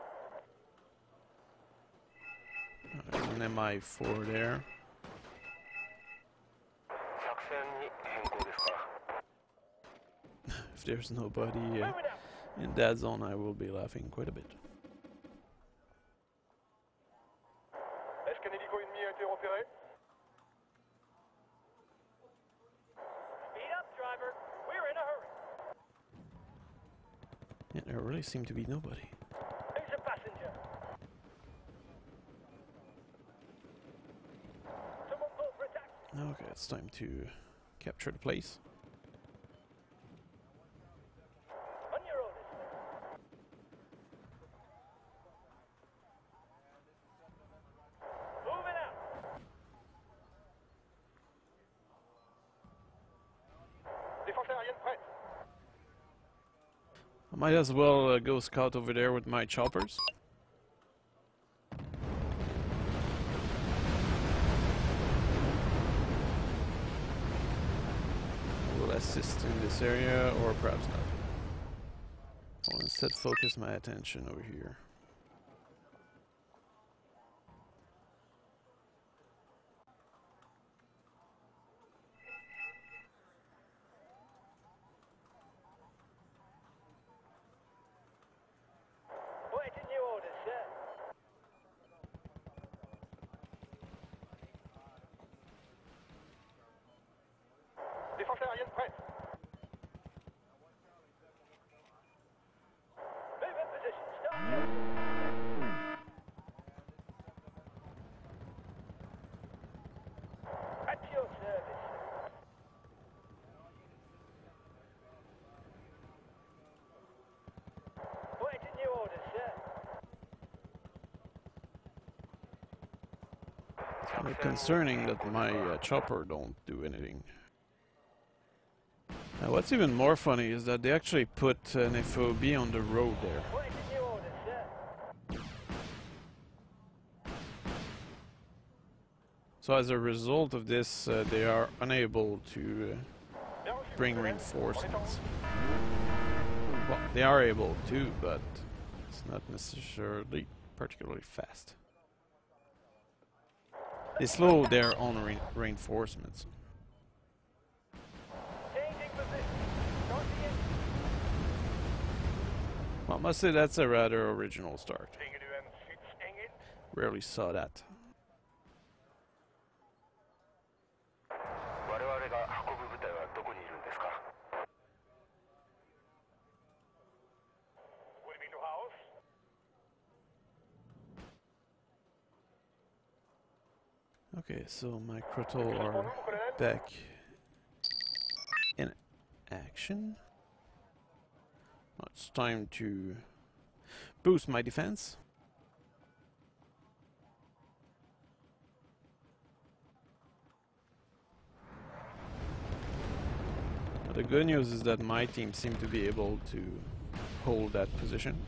There's an MI4 there. If there's nobody in that zone, I will be laughing quite a bit. Est-ce qu'un hélico ennemi a été repéré? Speed up, driver. We're in a hurry. Yeah, there really seem to be nobody. Who's a passenger? Someone call for attack. Okay, it's time to capture the place. On your orders, sir. Moving out. Défense aérienne prête. I might as well go scout over there with my choppers. I will assist in this area, or perhaps not. I'll instead focus my attention over here. Waiting your orders, sir. Défense aérienne prête. Move in position. Start shooting. At your service, sir. Waiting your orders, sir. Concerning that my chopper don't do anything. What's even more funny is that they actually put an FOB on the road there. Waiting your orders, sir. So as a result of this, they are unable to bring reinforcements. Well, they are able to, but it's not necessarily particularly fast. They slow their own reinforcements. Changing position. Start the engine. Well, I must say that's a rather original start. Dingen u en fiets engine. Rarely saw that. Would be to house. Okay, so my Crotol are back in action. Now it's time to boost my defense. But the good news is that my team seem to be able to hold that position.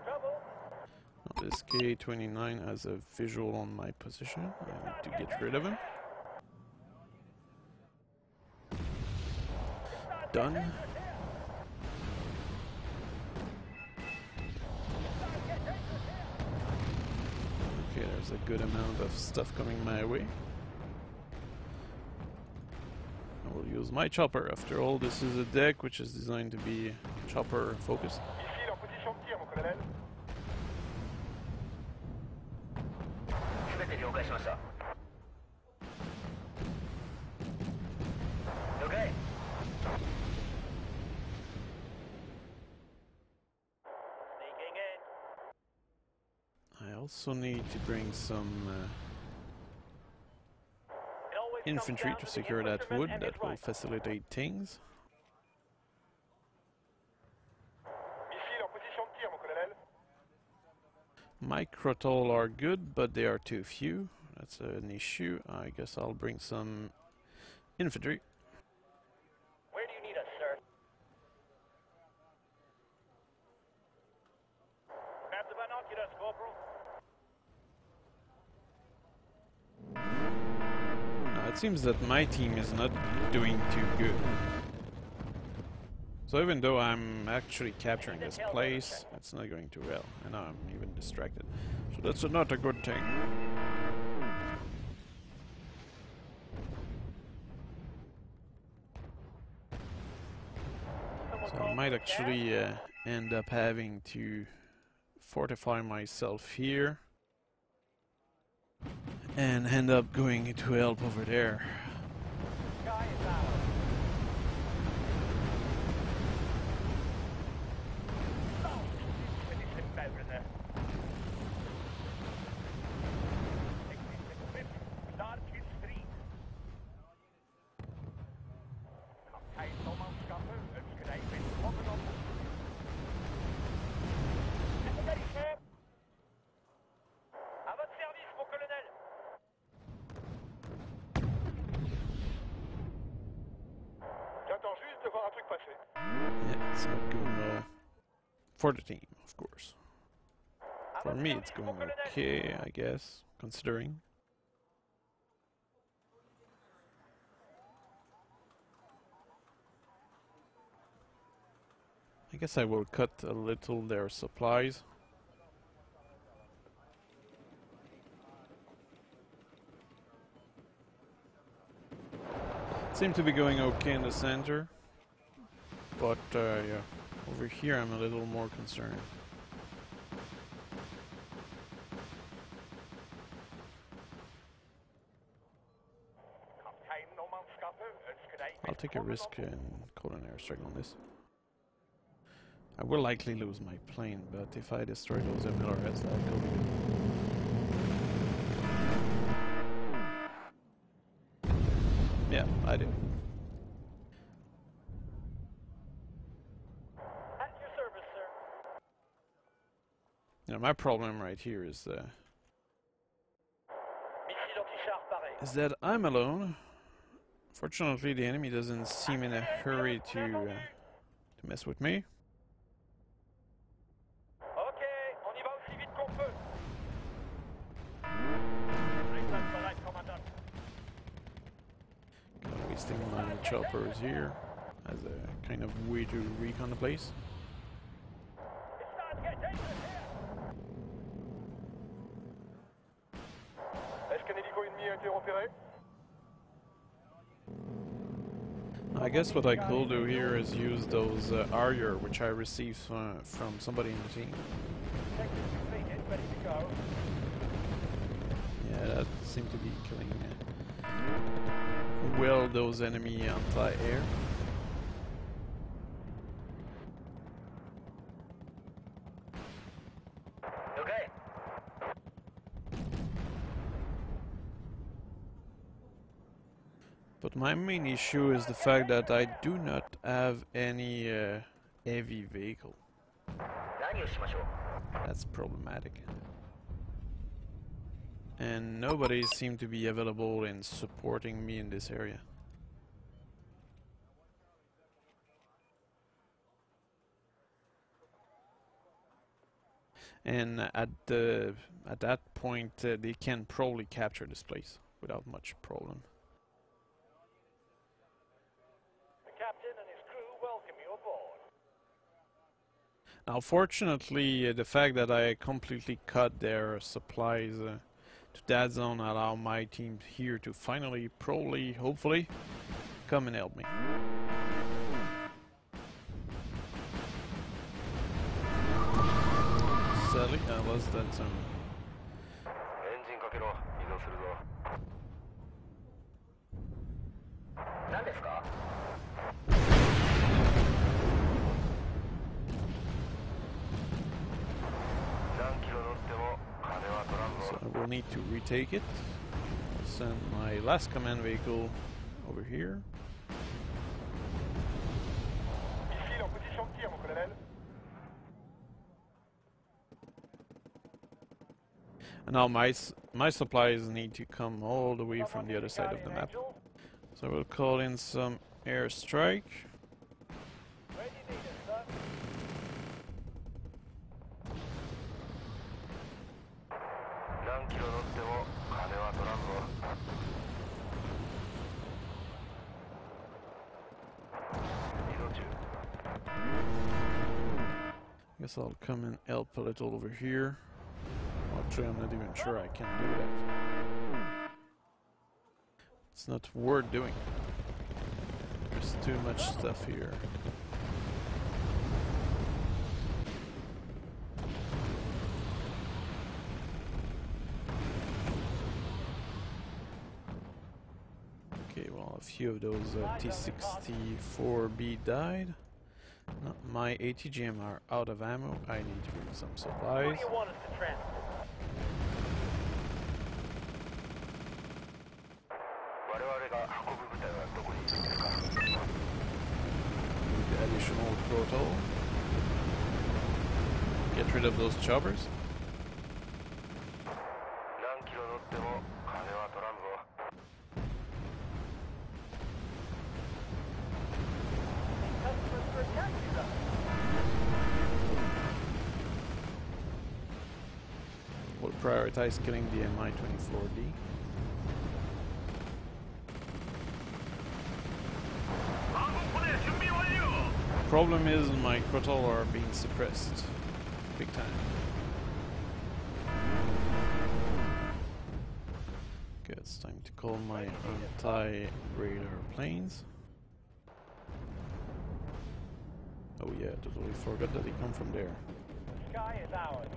Trouble. Now this K-29 has a visual on my position. I need to get rid of him. Done. Okay, there's a good amount of stuff coming my way. I will use my chopper. After all, this is a deck which is designed to be chopper focused. Ici leur position de tir, mon colonel. also need to bring some It always comes infantry down to the secure that infantryman wood. and That his will rifle. facilitate things. Missile en position de tir, mon colonel. Microtol are good, but they are too few. That's an issue. I guess I'll bring some infantry. Where do you need us, sir? Grab the binoculars, Corporal. It seems that my team is not doing too good. So even though I'm actually capturing this place, it's not going too well. And now I'm even distracted. So that's not a good thing. So I might actually end up having to fortify myself here. And end up going to help over there. Sky is ours. Finish him over there. Start his street. Kaptein Sommerskaffe ønsker deg velkommen om. Everybody, sir. À votre service, mon colonel. J'attends juste de voir un truc passer. Yeah, it's not going well. For the team, of course. For me, it's going okay, I guess, considering. I guess I will cut a little their supplies. Seem to be going okay in the center, but yeah, over here I'm a little more concerned. Kaptein Sommerskaffe ønsker deg I'll take a velkommen risk om. and call an airstrike on this. I will likely lose my plane, but if I destroy those MLRS, that could be good. Yeah, I did. At your service, sir. You know, my problem right here is Missile anti-char paré. that I'm alone. Fortunately, the enemy doesn't seem in a hurry to mess with me. Ok, on y va aussi vite qu'on peut. Exact, right, commandant. Kind of wasting my choppers here as a kind of way to recon the place. It's starting to get dangerous here. Est-ce qu'un hélico ennemi a été repéré? I guess what I could do here is use those Arrier, which I received from somebody in the team. Objective completed, ready to go. Yeah, that seemed to be killing well those enemy anti-air. Okay. But my main issue is the fact that I do not have any heavy vehicle. That's problematic. And nobody seemed to be available in supporting me in this area. And at that point, they can probably capture this place without much problem. The captain and his crew welcome you aboard. Now, fortunately, the fact that I completely cut their supplies to that zone allow my team here to finally, probably, hopefully, come and help me. Sadly, I lost that zone. エンジンかけろ。移動するぞ。何ですか？何キロ乗っても金は I will need to retake it. Send my last command vehicle over here. Missile en position de tir, mon colonel. And now my supplies need to come all the way from the other side of the map. So we'll call in some airstrike. Ready needed, sir. Guess I'll come and help a little over here. Actually, I'm not even sure I can do that. It's not worth doing. There's too much stuff here. Okay, well, a few of those T-64B died. No, my ATGM are out of ammo. I need to bring some supplies. What do you want us to transport? Need the additional proto. Get rid of those choppers. Customers for a taxi ride. We'll prioritize killing the Mi-24D. Problem is my Crotol are being suppressed big time. Okay, it's time to call my anti-radar planes. Oh yeah, totally forgot that they come from there. The sky is ours.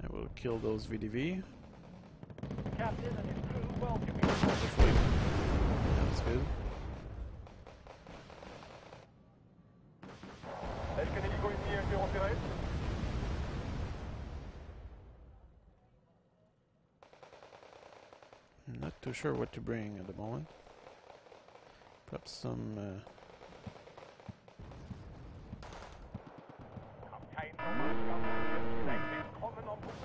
I will kill those VDV. Captain and his crew welcome you. Hopefully. That's good. Est-ce que l'hélico ennemi a été repéré? I'm not too sure what to bring at the moment. Perhaps some Kaptein Thomas Gamble, seid willkommen an Bord.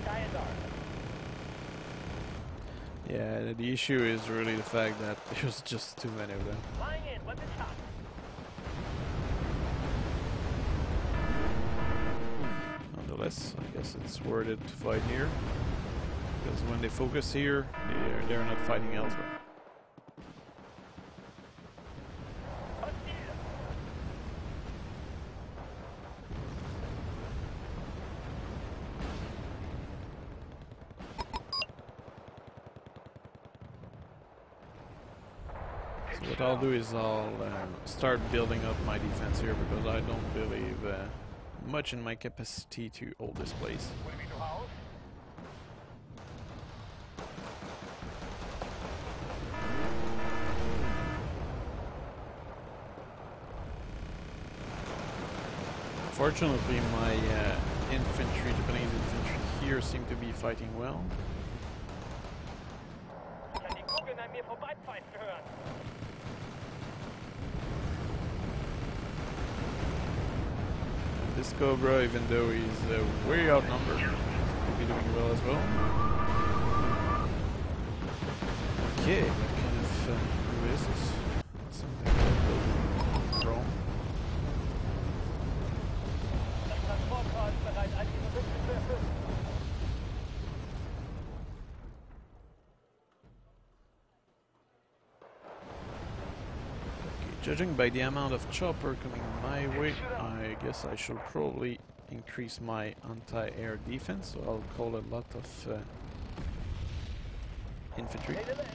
Sky is ours. yeah, the issue is really the fact that there's just too many of them. Flying in, weapons hot. Nonetheless, I guess it's worth it to fight here. Because when they focus here, they're not fighting elsewhere. So what I'll do is I'll start building up my defense here because I don't believe much in my capacity to hold this place. Will be to house. Fortunately, my infantry, Japanese infantry here seem to be fighting well. Kann die Kugeln an mir vorbeipfeifen hören. And this Cobra, even though he's way outnumbered, seems to be doing well as well. Okay, what kind of who is this? Something like drone. Das Transportfahr ist bereit, all ihre Wünsche zu erfüllen. Judging by the amount of chopper coming my way, I guess I should probably increase my anti-air defense, so I'll call a lot of infantry. Rede weg.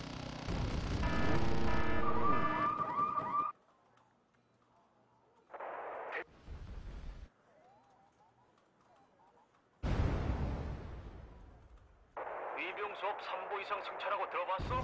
위병 수업 3보 이상 승차라고 들어봤어?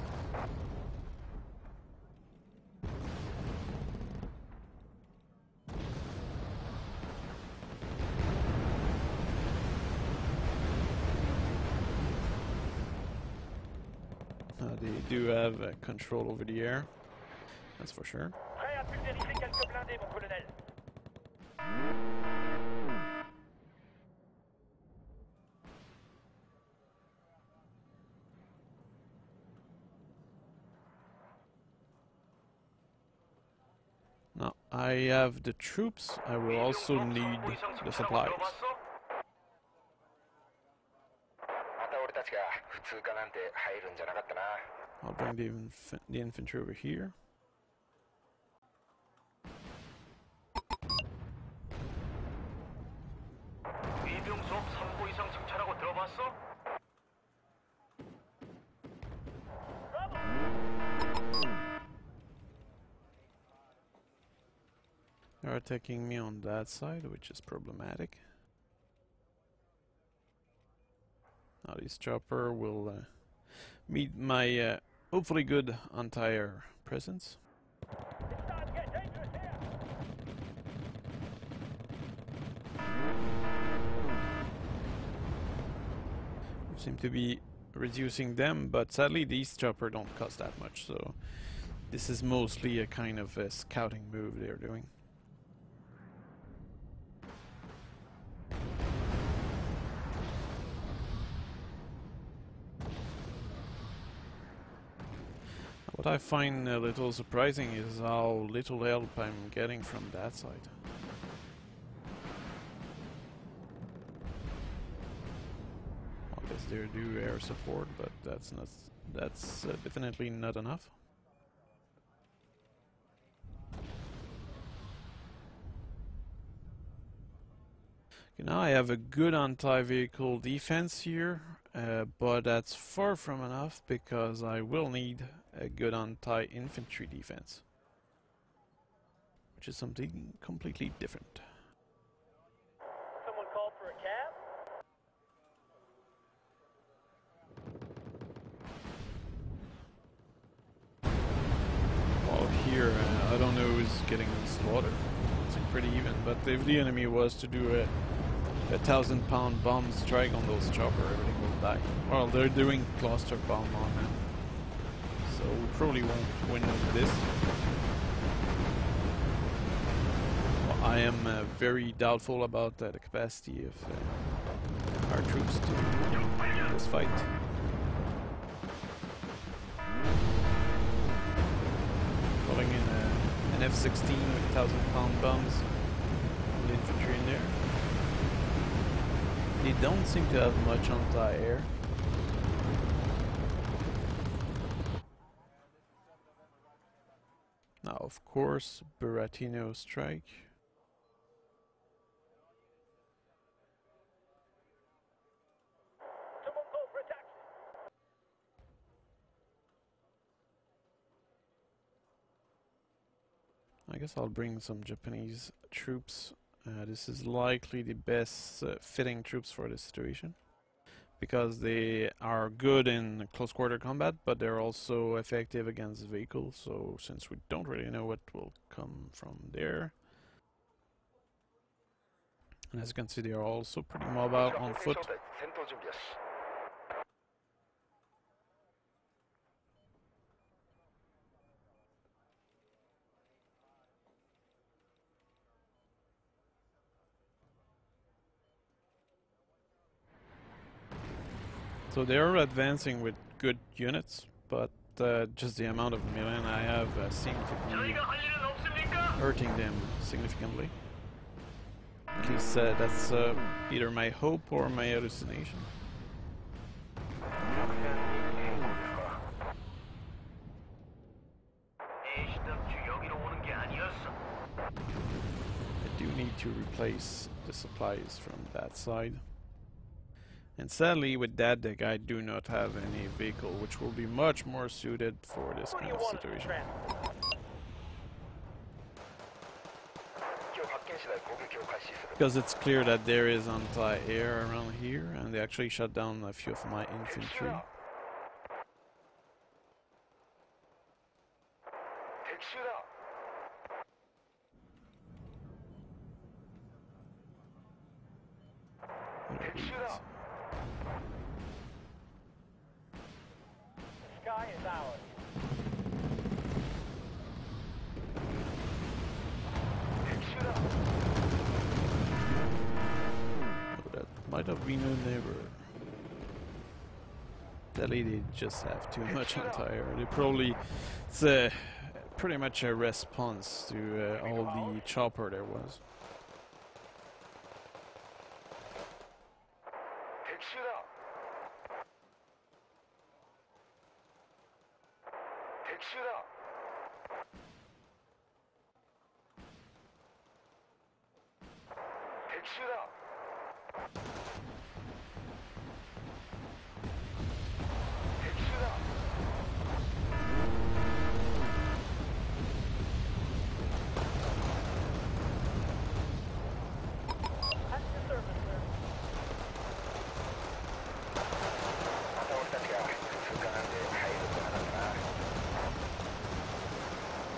They do have control over the air, that's for sure. Prêt à pulvériser quelques blindés, mon colonel. Now I have the troops, I will also need the supplies. I'll bring the infantry over here. They're attacking me on that side, which is problematic. Now this chopper will meet my hopefully good anti-air presence. We seem to be reducing them, but sadly these chopper don't cost that much, so this is mostly a kind of a scouting move they're doing. What I find a little surprising is how little help I'm getting from that side. I guess they do air support, but that's definitely not enough. Okay, now I have a good anti-vehicle defense here, but that's far from enough because I will need a good anti-infantry defense, which is something completely different. Someone called for a cab? While here, I don't know who's getting slaughtered. It's pretty even, but if the enemy was to do a 1,000-pound bomb strike on those chopper, everything will die. Well, they're doing cluster bomb on them, so we probably won't win with this. Well, I am very doubtful about the capacity of our troops to win this fight. Putting in an F-16 with 1,000-pound bombs, and infantry in there. They don't seem to have much anti-air. Now, of course, Buratino strike. Someone called for attack. I guess I'll bring some Japanese troops. This is likely the best fitting troops for this situation, because they are good in close quarter combat, but they're also effective against vehicles, so since we don't really know what will come from there. And as you can see, they are also pretty mobile on foot. So they are advancing with good units, but just the amount of million I have seem to be hurting them significantly. At least that's either my hope or my hallucination. I do need to replace the supplies from that side. And sadly, with that deck, I do not have any vehicle, which will be much more suited for this kind of situation. Because it's clear that there is anti-air around here, and they actually shut down a few of my infantry. sky is ours. Shoot up. Oh, that might have been a neighbor. That lady just have too much on tire. They probably it's pretty much a response to all the chopper there was. Shoot up. Shoot up. Shoot up. Shoot up. At your service, sir.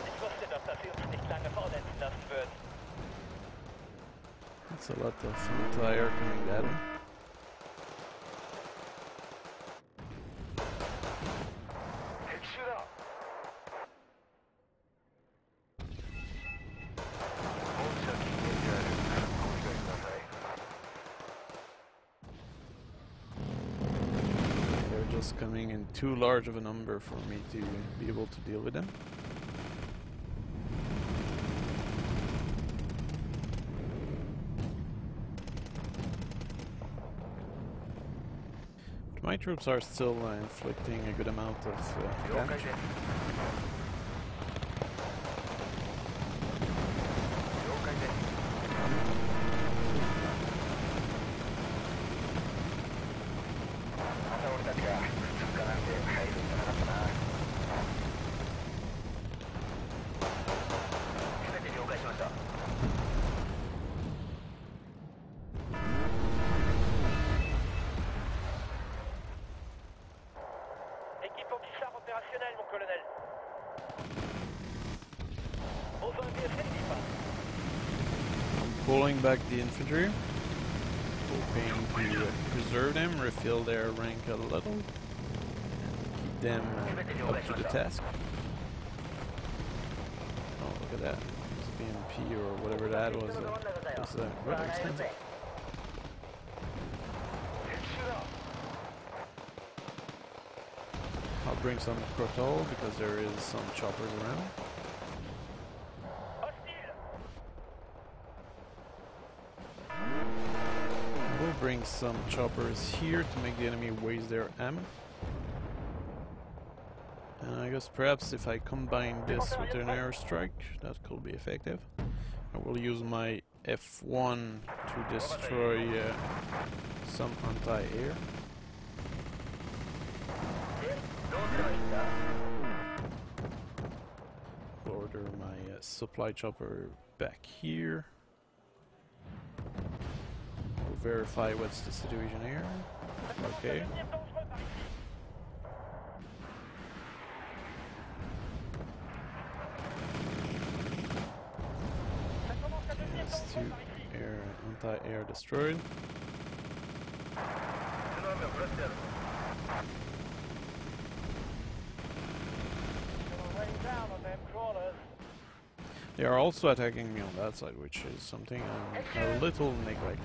Ich wusste doch, dass sie uns nicht lange vorsetzen lassen würden. That's a lot of tire coming that way. Shoot up. They're just coming in too large of a number for me to be able to deal with them. But my troops are still inflicting a good amount of damage. Équipe anti-char opérationnelle, mon colonel. Besoin de VFL, I'm pulling back the infantry, hoping to preserve them, refill their rank a little, and keep them up to the task. Oh, look at that. This BMP or whatever that was really expensive. I'll bring some Crotol because there is some choppers around. We'll bring some choppers here to make the enemy waste their ammo. And I guess perhaps if I combine this with an airstrike, that could be effective. I will use my F1 to destroy some anti-air. Order my supply chopper back here. We'll verify what's the situation here. Okay. Yes, two anti-air destroyed. They are also attacking me on that side, which is something I'm a little neglecting.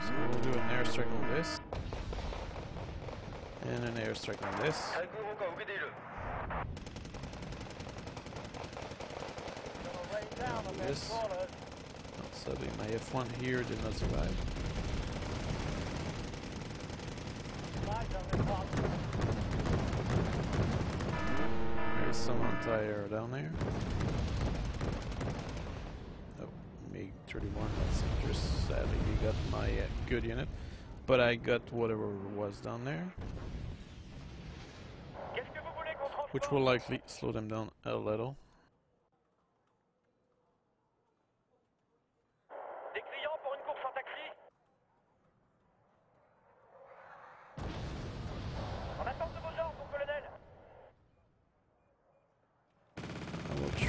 So we'll do an airstrike on this. And an airstrike on this. This. Oh, sadly, my F1 here did not survive. There's some anti-air down there. Oh, MiG-31, that's interesting. Sadly, you got my good unit. But I got whatever was down there. Which will likely slow them down a little.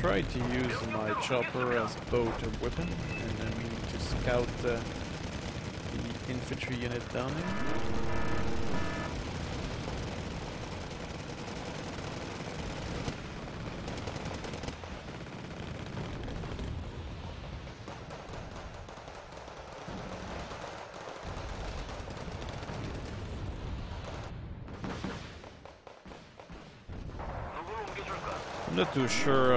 Try to use my chopper as both a weapon, and I mean to scout the infantry unit down there. I'm not too sure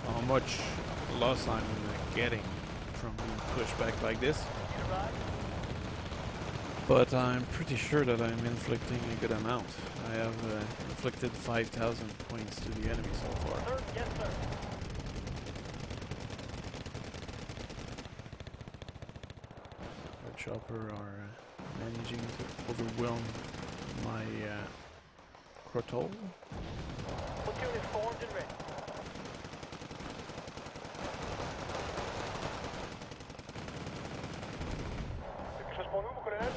how much loss I'm getting from being pushed back like this, but I'm pretty sure that I'm inflicting a good amount. I have inflicted 5,000 points to the enemy so far. Sir, yes, sir. Our chopper are managing to overwhelm my Crotol. Platoon is formed and ready. Quelque chose pour nous, mon colonel?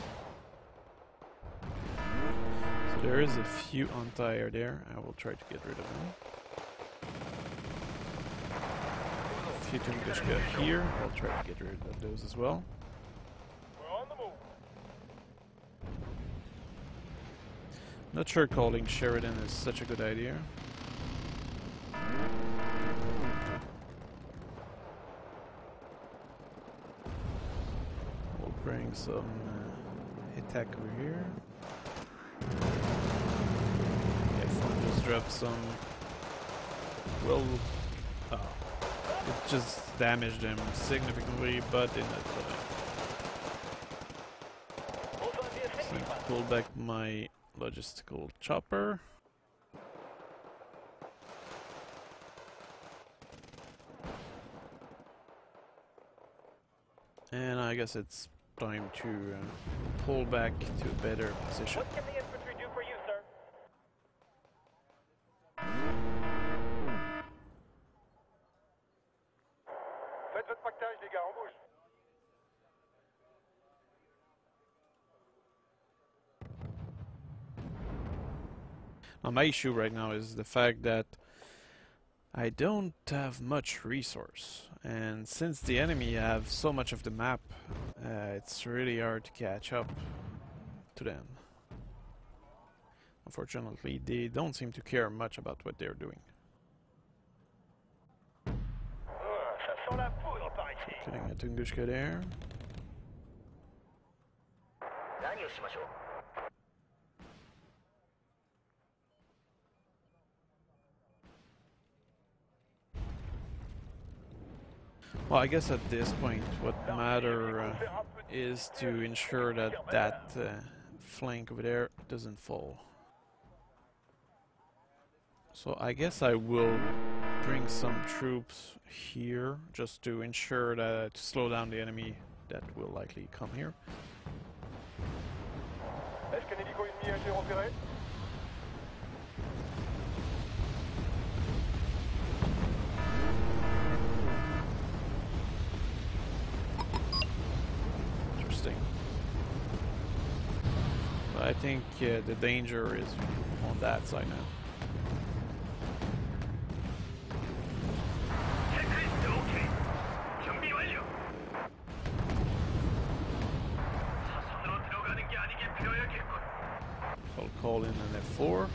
So there is a few anti-air there. I will try to get rid of them. A few Tunguska here. I'll try to get rid of those as well. We're on the move. Not sure calling Sheridan is such a good idea. We'll bring some attack over here. If I just drop some, well, it just damaged them significantly, but in that way. So I pull back my logistical chopper. And I guess it's time to pull back to a better position. What can the infantry do for you, sir? Faites votre pactage, les gars, on bouge. Now my issue right now is the fact that I don't have much resource, and since the enemy have so much of the map, it's really hard to catch up to them. Unfortunately, they don't seem to care much about what they're doing. Ça sent la poudre par ici. Getting a Tunguska there. Well, I guess at this point, what matter is to ensure that that flank over there doesn't fall. So I guess I will bring some troops here just to ensure that to slow down the enemy that will likely come here. Est-ce qu'un hélico ennemi a été repéré? Interesting. But I think the danger is on that side now. So I'll call in an F4.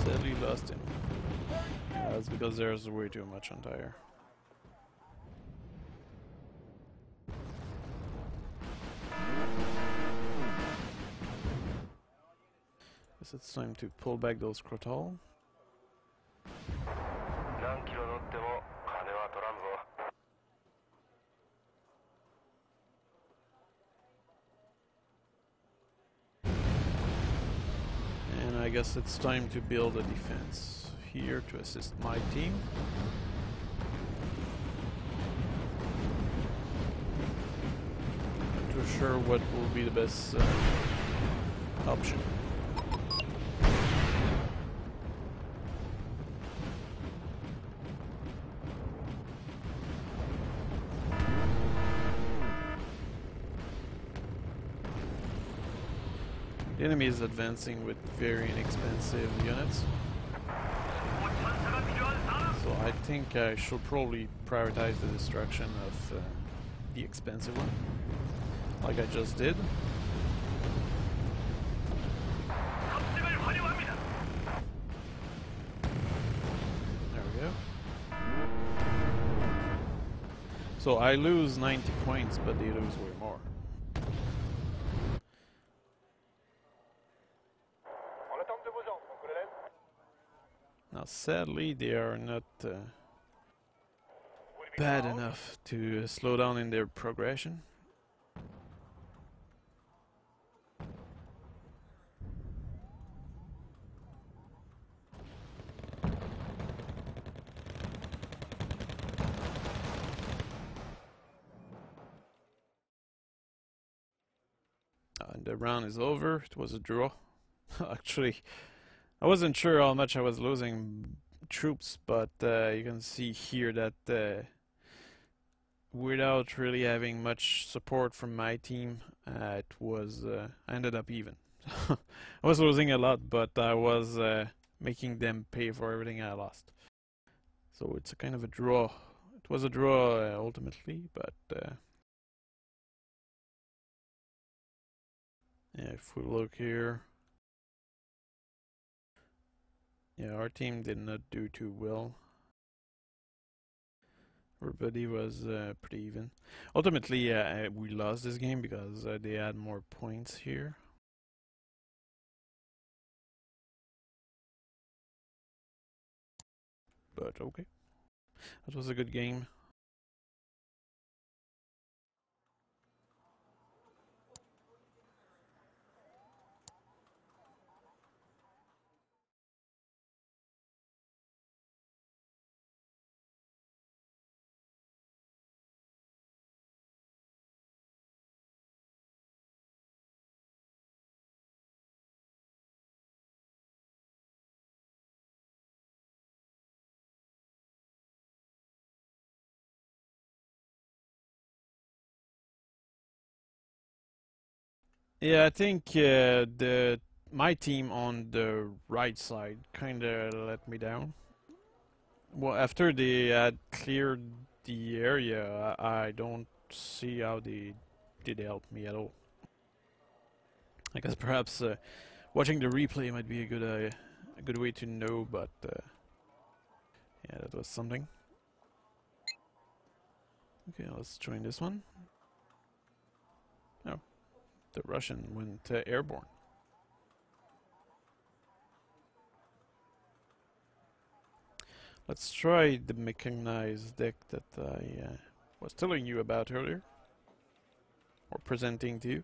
Sadly lost him. That's because there's way too much on tire. Guess it's time to pull back those Crotol. And I guess it's time to build a defense here to assist my team. Not too sure what will be the best option. The enemy is advancing with very inexpensive units. So I think I should probably prioritize the destruction of the expensive one, like I just did. There we go. So I lose 90 points, but they lose way more. En attente de vos ordres, mon colonel. Now, sadly, they are not Would it be bad tomorrow? enough to slow down in their progression. And the round is over. It was a draw. Actually, I wasn't sure how much I was losing troops, but you can see here that without really having much support from my team, it was I ended up even. I was losing a lot, but I was making them pay for everything I lost. So it's a kind of a draw. It was a draw ultimately, but yeah, if we look here, yeah, our team did not do too well. Everybody was pretty even. Ultimately, we lost this game because they had more points here. But okay, that was a good game. Yeah, I think the my team on the right side kind of let me down. Well, after they had cleared the area, I don't see how they did help me at all. I guess perhaps watching the replay might be a good way to know, but yeah, that was something. Okay, let's join this one. Oh, the Russian went airborne. Let's try the mechanized deck that I was telling you about earlier, or presenting to you.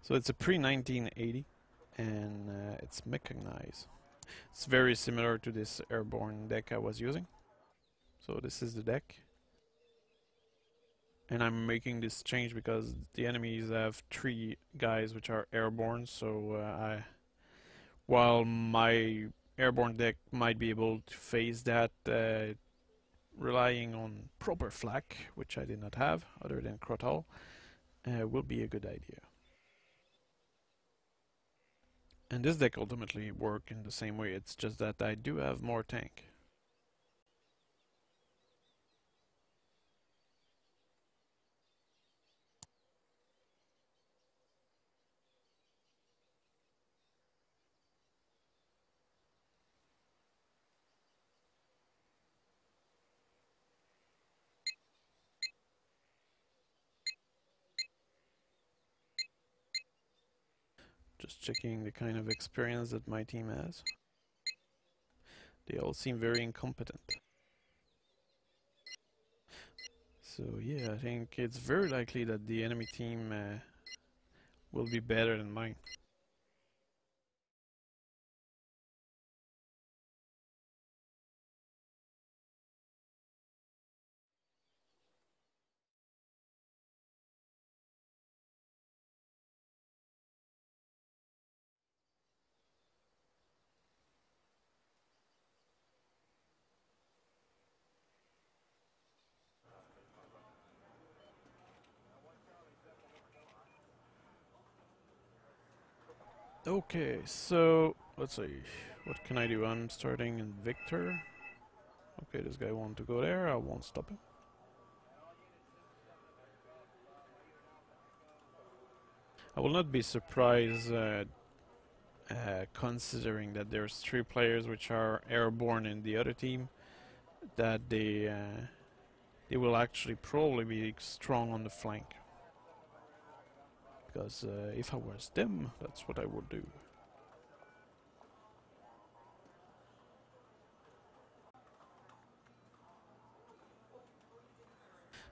So it's a pre-1980, and it's mechanized. It's very similar to this airborne deck I was using. So this is the deck. And I'm making this change because the enemies have 3 guys which are airborne, so while my airborne deck might be able to face that, relying on proper flak, which I did not have, other than Crotal, will be a good idea. And this deck ultimately works in the same way, it's just that I do have more tank. Just checking the kind of experience that my team has. They all seem very incompetent. So yeah, I think it's very likely that the enemy team will be better than mine. Okay, so let's see. What can I do? I'm starting in Victor. Okay, this guy wants to go there. I won't stop him. I will not be surprised considering that there's 3 players which are airborne in the other team, that they will actually probably be strong on the flank. Because if I was them, that's what I would do.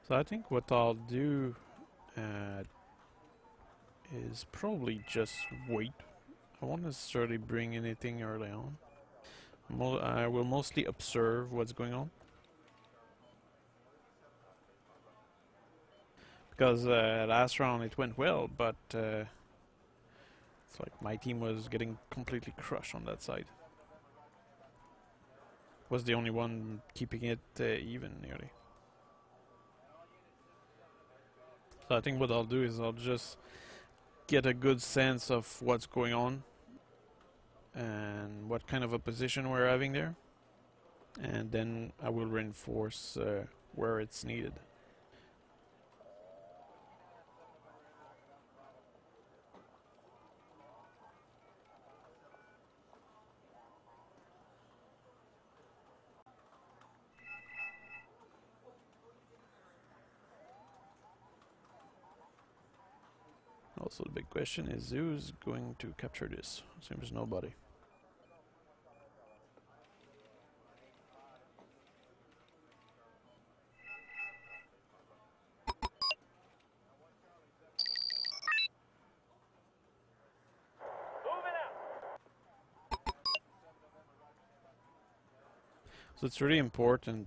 So I think what I'll do is probably just wait. I won't necessarily bring anything early on. I will mostly observe what's going on. Because last round it went well, but it's like my team was getting completely crushed on that side. Was the only one keeping it even nearly. So I think what I'll do is I'll just get a good sense of what's going on and what kind of a position we're having there, and then I will reinforce where it's needed. Also, the big question is who's going to capture this? Seems nobody. So it's really important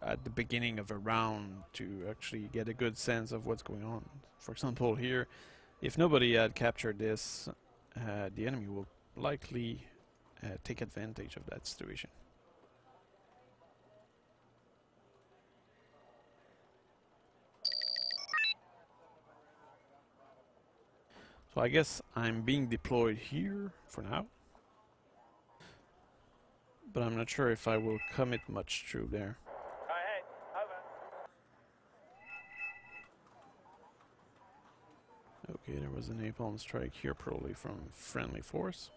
at the beginning of a round to actually get a good sense of what's going on. For example, here, if nobody had captured this, the enemy will likely take advantage of that situation. So I guess I'm being deployed here for now, but I'm not sure if I will commit much through there. Okay, there was a napalm strike here, probably from friendly force.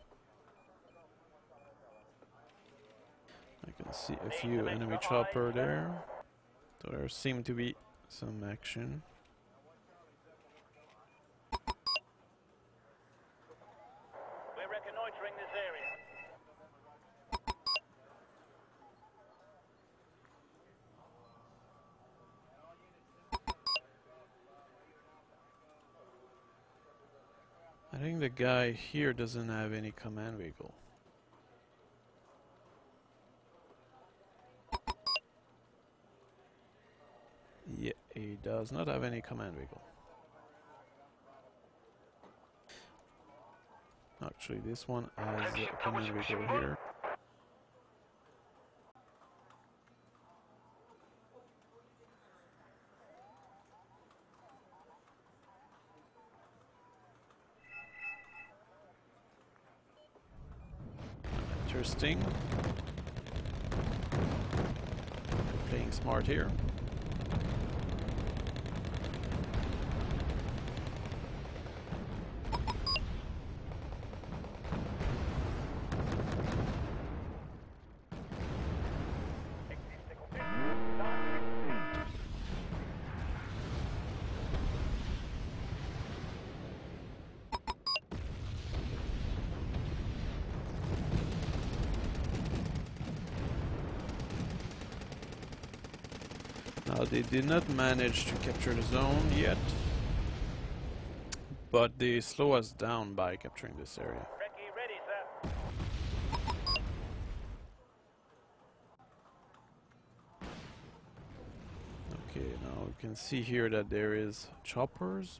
I can see a few enemy chopper there, so there seemed to be some action. We're reconnoitering this area. I think the guy here doesn't have any command vehicle. Yeah, he does not have any command vehicle. Actually, this one has a command vehicle here. Interesting. Playing smart here. Now they did not manage to capture the zone yet, but they slow us down by capturing this area. Ready, sir. Okay, now you can see here that there is choppers.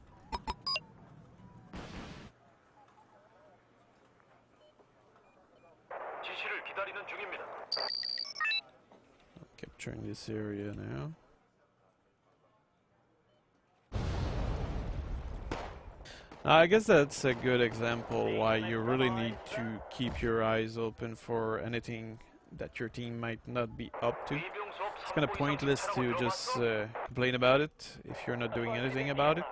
Capturing this area now. I guess that's a good example why you really need to keep your eyes open for anything that your team might not be up to. It's kind of pointless to just complain about it if you're not doing anything about it.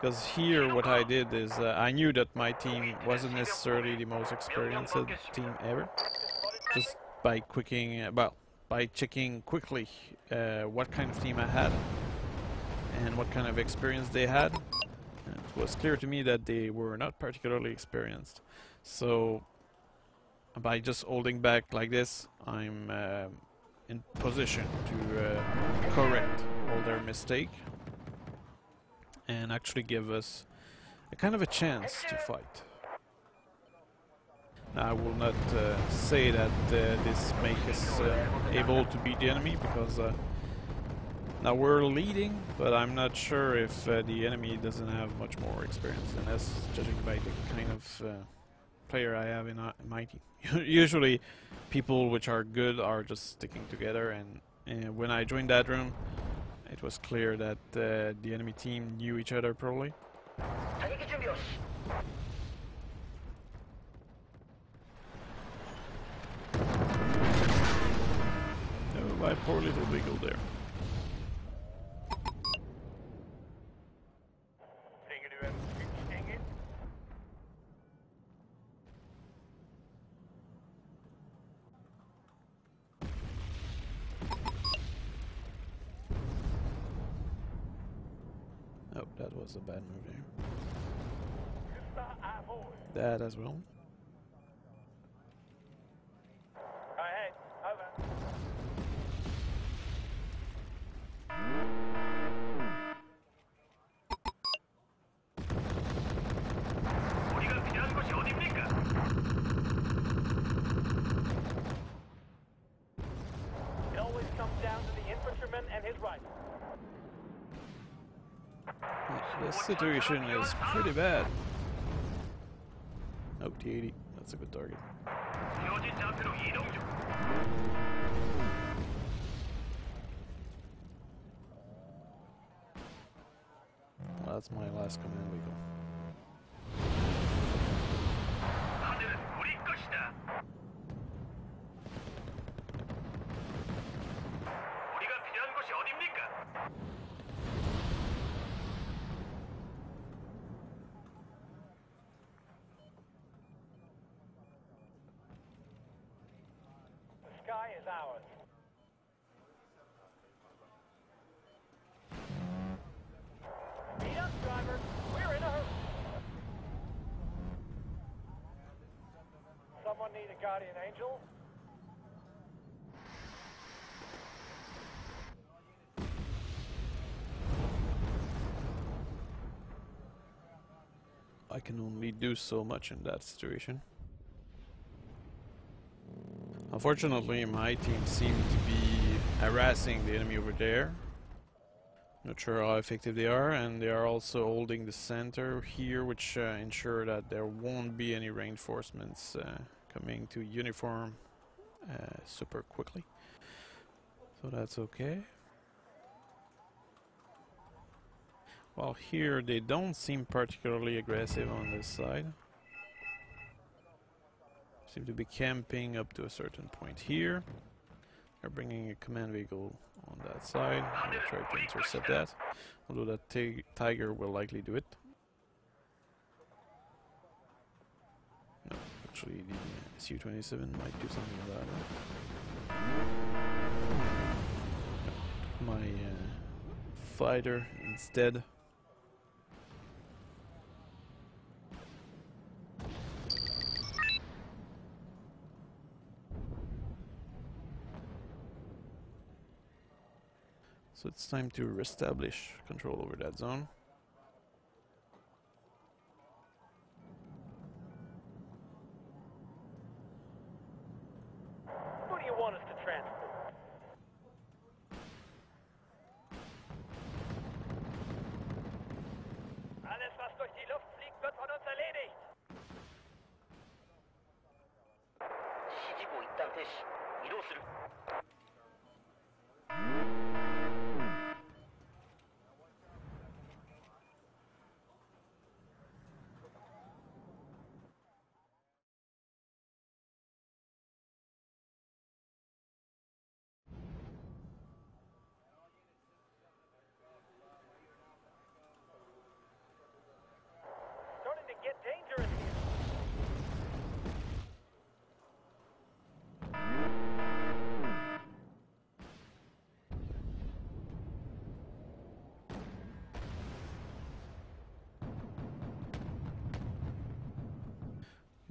Because here what I did is I knew that my team wasn't necessarily the most experienced team ever. Just by by checking quickly what kind of team I had and what kind of experience they had. And it was clear to me that they were not particularly experienced. So by just holding back like this, I'm in position to correct all their mistake and actually give us a kind of a chance to fight. Now, I will not say that this makes us able to beat the enemy, because now we're leading, but I'm not sure if the enemy doesn't have much more experience than us, judging by the kind of player I have in my team. Usually people which are good are just sticking together, and when I joined that room it was clear that the enemy team knew each other probably. Oh, my poor little beagle there. Oh, that was a bad move there. That as well. Ahead, over. It always comes down to the infantryman and his rifle. This situation is pretty bad. Oh, T-80. That's a good target. Well, that's my last command vehicle. The sky is ours. Speed up, driver. We're in a hurry. Someone need a guardian angel? I can only do so much in that situation. Unfortunately, my team seemed to be harassing the enemy over there. Not sure how effective they are, and they are also holding the center here, which ensure that there won't be any reinforcements coming to uniform super quickly. So that's okay. While here they don't seem particularly aggressive on this side. Seem to be camping up to a certain point here. They're bringing a command vehicle on that side. I'll try to intercept that, although that Tiger will likely do it. No, actually the Su-27 might do something about it. My fighter instead. So it's time to reestablish control over that zone. Who do you want us to transport? Alles, was durch die Luft fliegt, wird von uns erledigt.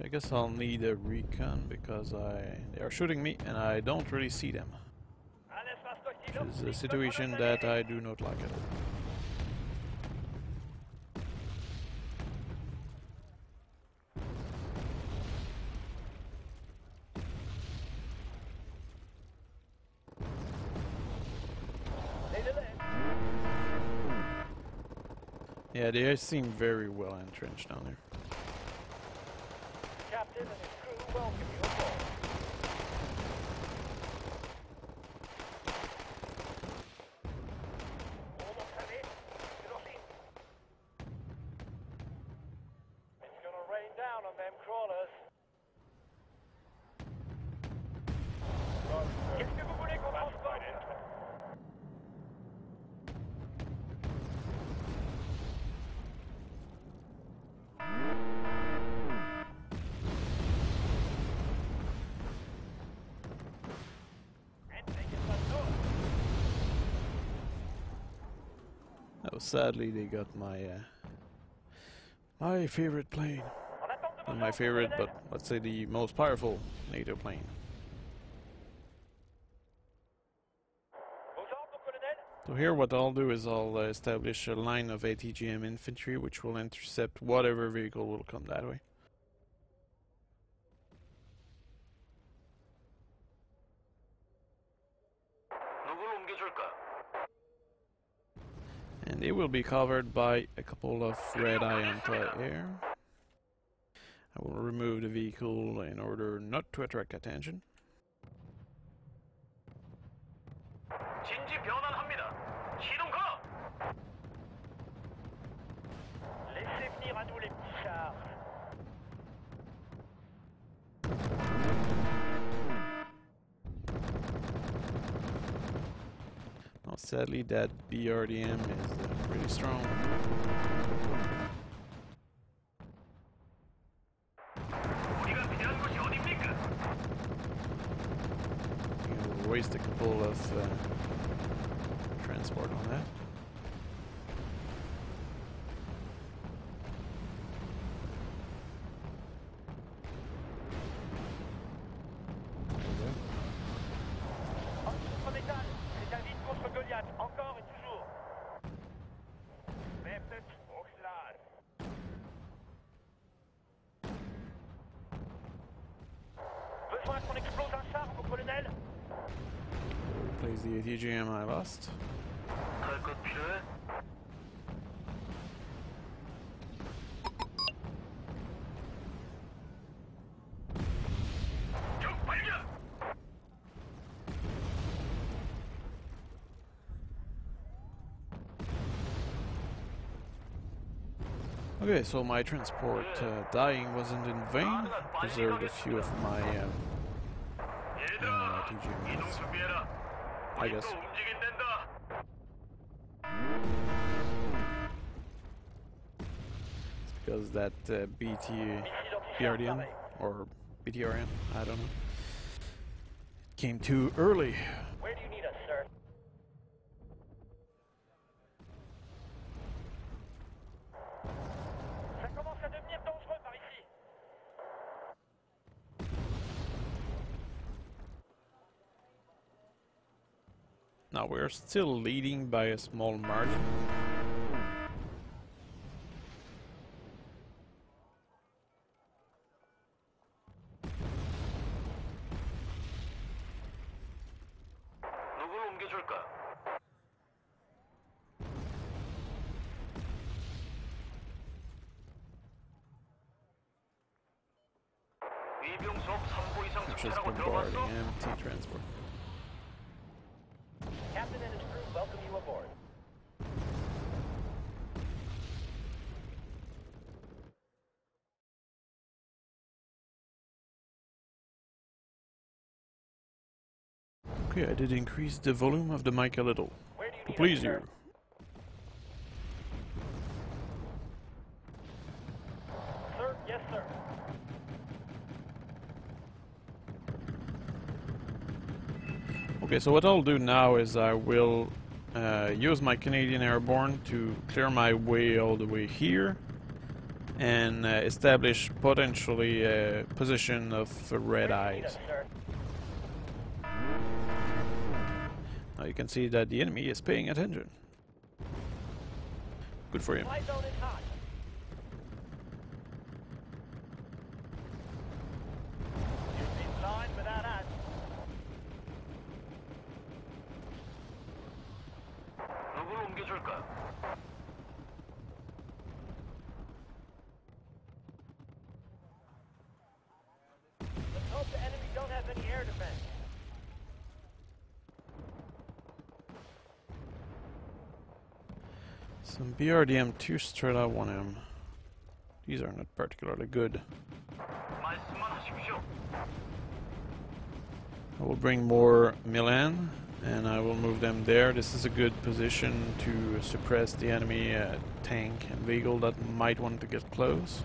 guess I'll need a recon because they are shooting me and I don't really see them. Which is a situation that I do not like at all. Yeah, they seem very well entrenched down there. Captain and his crew welcome you aboard. It's gonna rain down on them crawlers. Qu'est-ce que vous voulez qu'on transporte? Oh, sadly, they got my my favorite plane. Not my favorite, but let's say the most powerful NATO plane. So here what I'll do is I'll establish a line of ATGM infantry which will intercept whatever vehicle will come that way. And they will be covered by a couple of red-eye anti-air. I will remove the vehicle in order not to attract attention. Laissez venir à nous les petits chars. Well, sadly, that BRDM is pretty strong. We'll waste a couple of transport on that. Encore et toujours. Väpnet och klar. Besoin qu'on explose un char, mon colonel. Plays the ATGM I lost. Okay, so my transport dying wasn't in vain. Preserved a few of my TGMs, I guess. It's because that BRDM or BTRM, I don't know, came too early. Where do you need us, sir? Ça commence à devenir dangereux par ici. Now we're still leading by a small margin. Just bombarding empty transport. Captain and his crew welcome you aboard. Okay, I did increase the volume of the mic a little. Where do you To need please us, you. sir? Sir, yes, sir. Okay, so what I'll do now is I will use my Canadian Airborne to clear my way all the way here, and establish potentially a position of red eyes. Now you can see that the enemy is paying attention. Good for him. Flight zone is hot. You've been lined without us. 누구를 옮겨줄까? Let's hope the enemy don't have any air defense. Some BRDM 2 Strata 1M. These are not particularly good. I will bring more Milan and I will move them there. This is a good position to suppress the enemy tank and vehicle that might want to get close.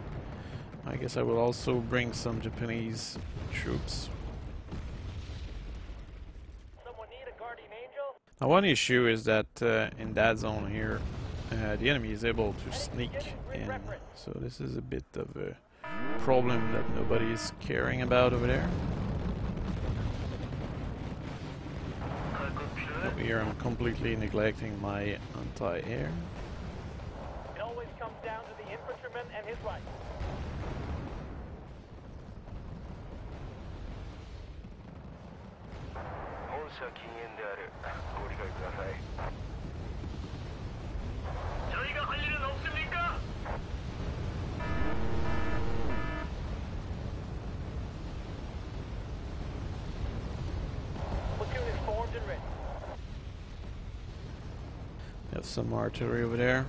I guess I will also bring some Japanese troops. Someone need a guardian angel? Now one issue is that in that zone here the enemy is able to sneak in, so this is a bit of a problem that nobody is caring about over there. Over here I'm completely neglecting my anti-air. It always comes down to the infantryman and his right. 저희가 할 일은 없습니까? Platoon is formed and ready. Have some artillery over there.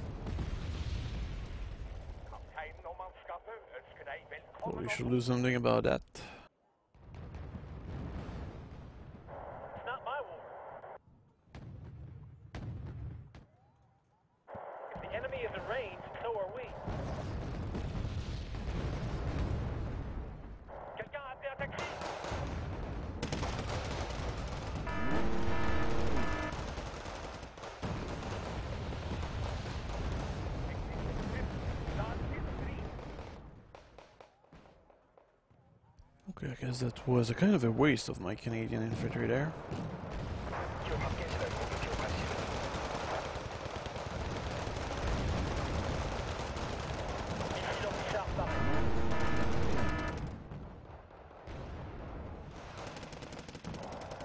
Well, we should do something about that. It's not my war. If the enemy is in range, so are we. Quelqu'un a été attaqué. Okay, I guess that was a kind of a waste of my Canadian infantry there.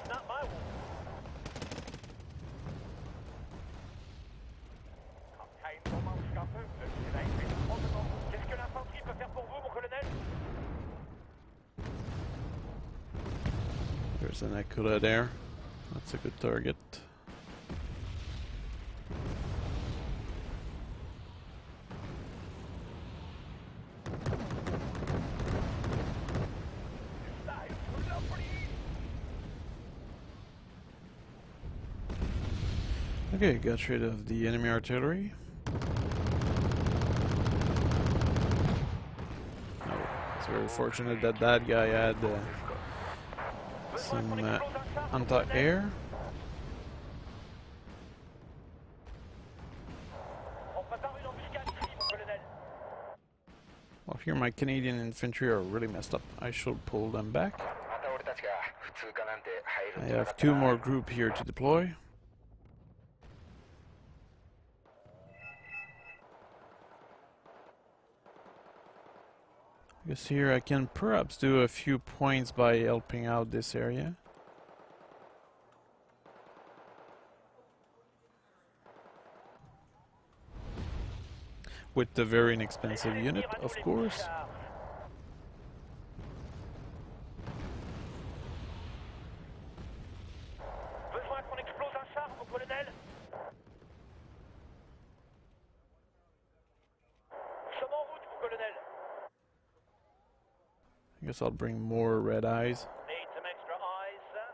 Not my war. Qu'est-ce que l'infanterie peut faire pour vous, mon colonel? There's an Akula there. That's a good target. Okay, got rid of the enemy artillery. Oh, it's very fortunate that that guy had some anti-air. Well, here my Canadian infantry are really messed up. I should pull them back. I have 2 more group here to deploy. I guess here I can perhaps do a few points by helping out this area. With the very inexpensive unit, of course. Besoin qu'on explose un char, mon colonel. Nous sommes en route, mon colonel. I guess I'll bring more red eyes. Need some extra eyes, sir.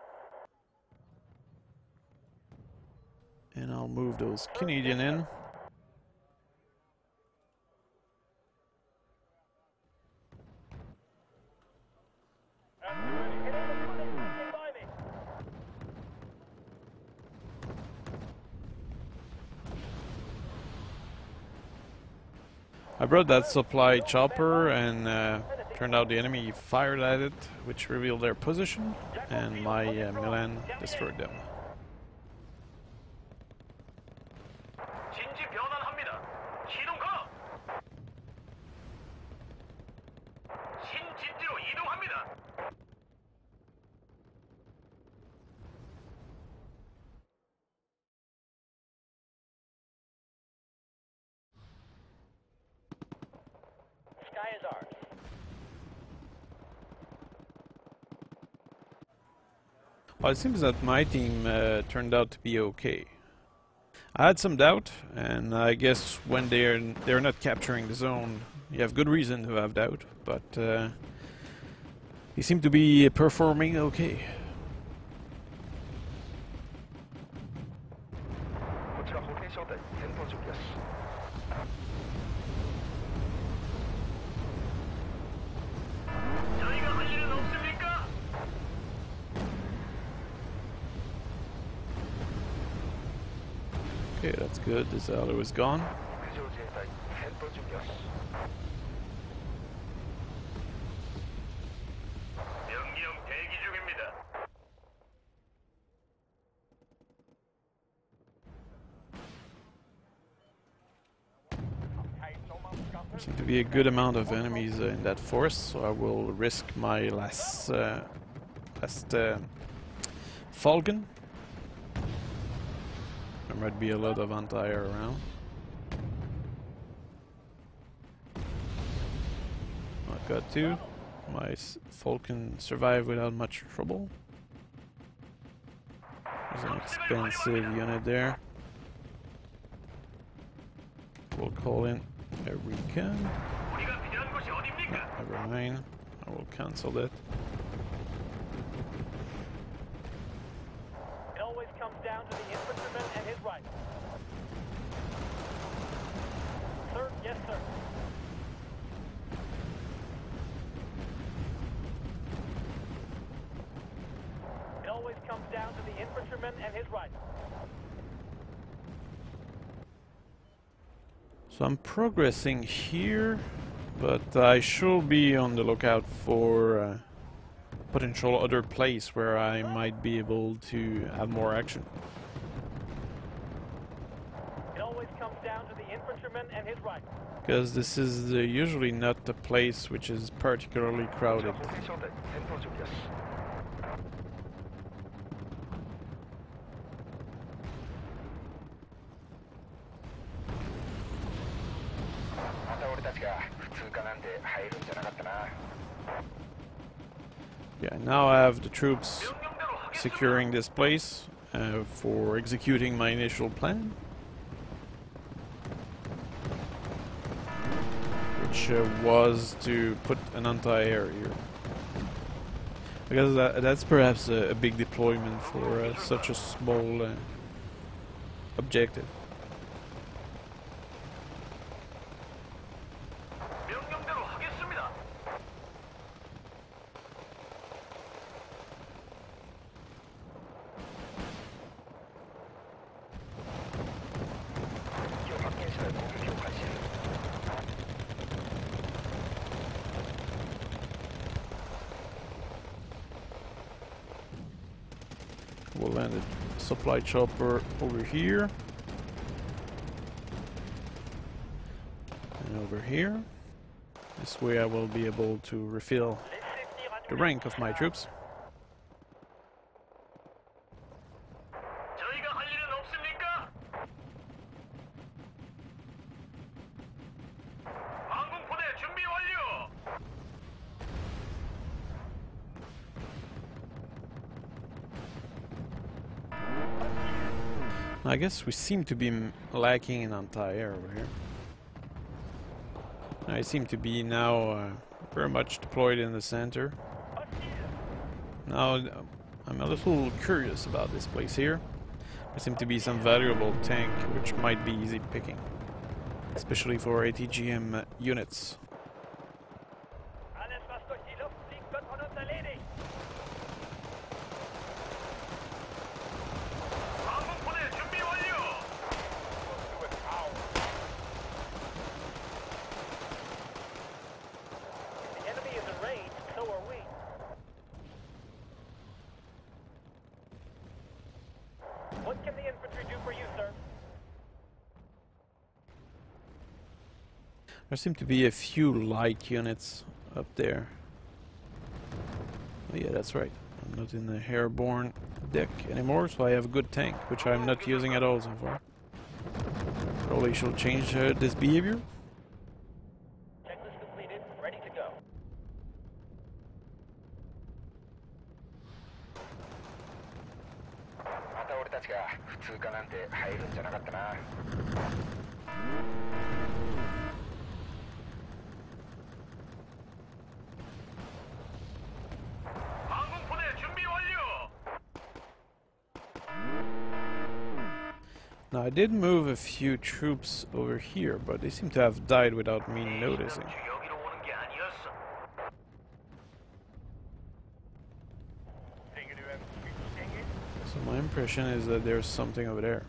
And I'll move those Canadian in. I brought that supply chopper and turned out the enemy fired at it, which revealed their position, and my Milan destroyed them. 진지 변환합니다. 시동 가. 신진지로 이동합니다. Sky is ours. Well, it seems that my team turned out to be okay. I had some doubt, and I guess when they're not capturing the zone, you have good reason to have doubt. But they seem to be performing okay. 저희가 할 일은 없습니까? Okay, that's good. This ally is gone. 명령 대기 중입니다. Seem to be a good amount of enemies in that forest, so I will risk my last Falcon. There might be a lot of anti-air around. I've got two. My Falcon survived without much trouble. There's an expensive unit there. We'll call in a recon. 우리가 필요한 곳이 어디입니까? Never mind. I will cancel that. It always comes down to the infantryman and his rifle. Sir, yes, sir. It always comes down to the infantryman and his rifle. So I'm progressing here, but I should be on the lookout for potential other place where I might be able to have more action. It always comes down to the infantryman and his rifle. Because this is usually not the place which is particularly crowded. Yeah, now I have the troops securing this place for executing my initial plan, which was to put an anti-air here. Because that's perhaps a big deployment for such a small objective. 명령대로 하겠습니다. We'll land a supply chopper over here. And over here. This way I will be able to refill the rank of my troops. 저희가 할 일은 없습니까? 항공포대 준비 완료. I guess we seem to be lacking in anti-air over here. I seem to be now very much deployed in the center. Now I'm a little curious about this place here. There seem to be some valuable tank which might be easy picking, especially for ATGM units. Alles, was durch die Luft fliegt, wird von uns erledigt. 항공포대 준비 완료. What can the infantry do for you, sir? There seem to be a few light units up there. Oh yeah, that's right. I'm not in the airborne deck anymore, so I have a good tank, which I'm not using at all so far. Probably should change this behavior. Checklist completed. Ready to go. また俺たちが普通科なんて入るんじゃなかったな。 Now I did move a few troops over here, but they seem to have died without me noticing. So my impression is that there's something over there.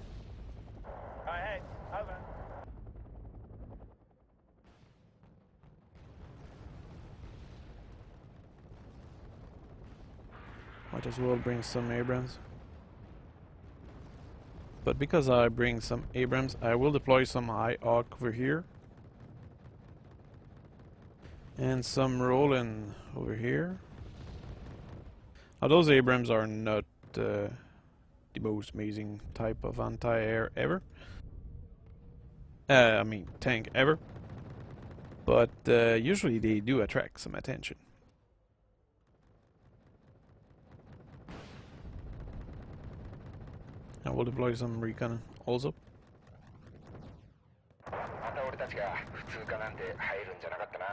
Aye, over. Might as well bring some Abrams. But because I bring some Abrams, I will deploy some High Hawk over here. And some Roland over here. Now those Abrams are not the most amazing type of anti-air ever. I mean tank ever. But usually they do attract some attention. I will deploy some recon also. また俺たちが普通科なんて入るんじゃなかったな。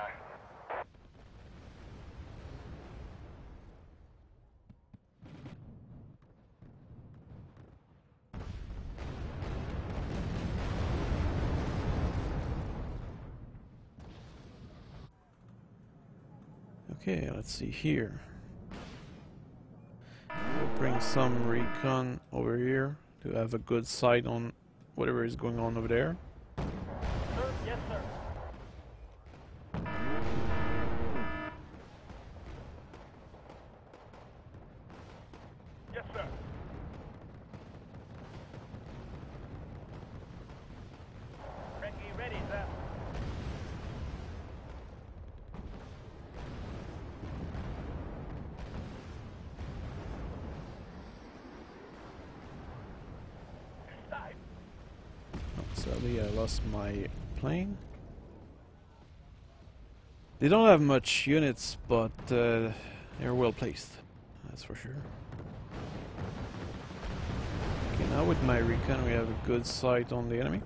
Okay, let's see here. We'll bring some recon over here to have a good sight on whatever is going on over there. Sir, yes, sir. Yes, sir. Ready, sir. Sadly, I lost my plane. They don't have much units, but they're well placed. That's for sure. Okay, now with my recon, we have a good sight on the enemy.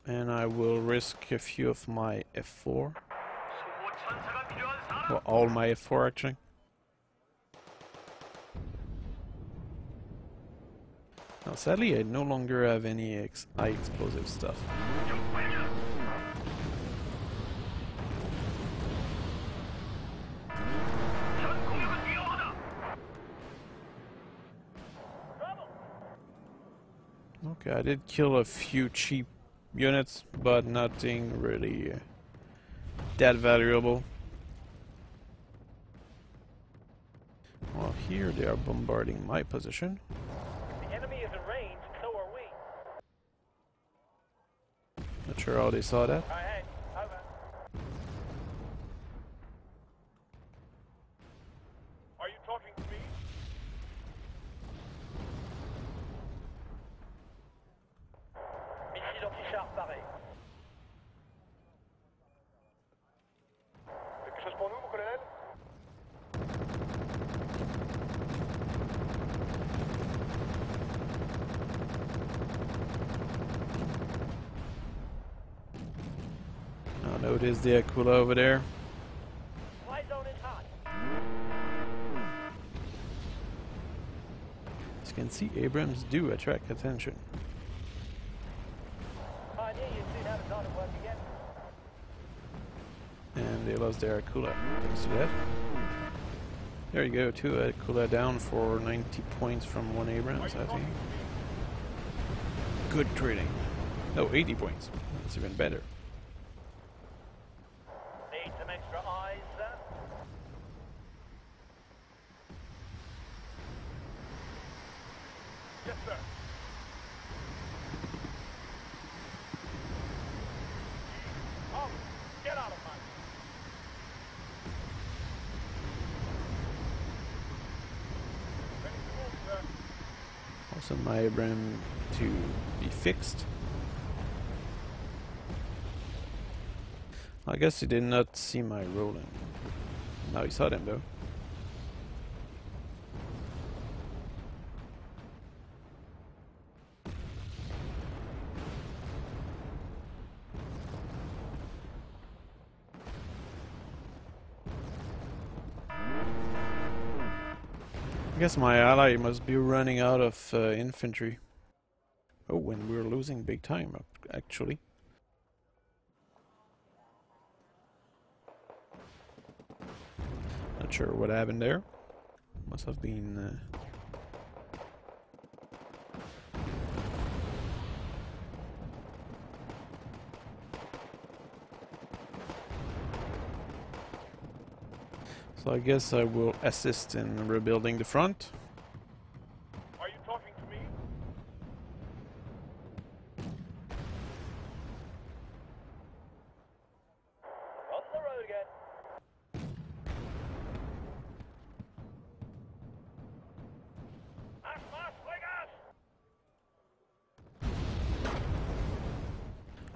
And I will risk a few of my F4. Well, all my F4 actually. Now, sadly, I no longer have any high explosive stuff. Okay, I did kill a few cheap units, but nothing really that valuable. Well, here they are bombarding my position. The enemy is in range, so are we. Not sure how they saw that. Aye, over. Are you talking to me? Missile anti-char paré. Quelque chose pour nous, mon colonel? Now notice the Aquila over there. Fly zone is hot. As you can see, Abrams do attract attention. I knew you'd soon have it on and work again. And they lost their Aquila thanks to that. There you go, 2 Aquila down for 90 points from 1 Abrams, I think. Good trading. No, 80 points. That's even better. Need some extra eyes, sir? sir. Oh, get out of my... Ready to move, sir. Also my Abraham to be fixed. I guess he did not see my rolling. Now he saw them though. I guess my ally must be running out of infantry. Oh, and we're losing big time, actually. Not sure what happened there. Must have been... So I guess I will assist in rebuilding the front. Are you talking to me? On the road again.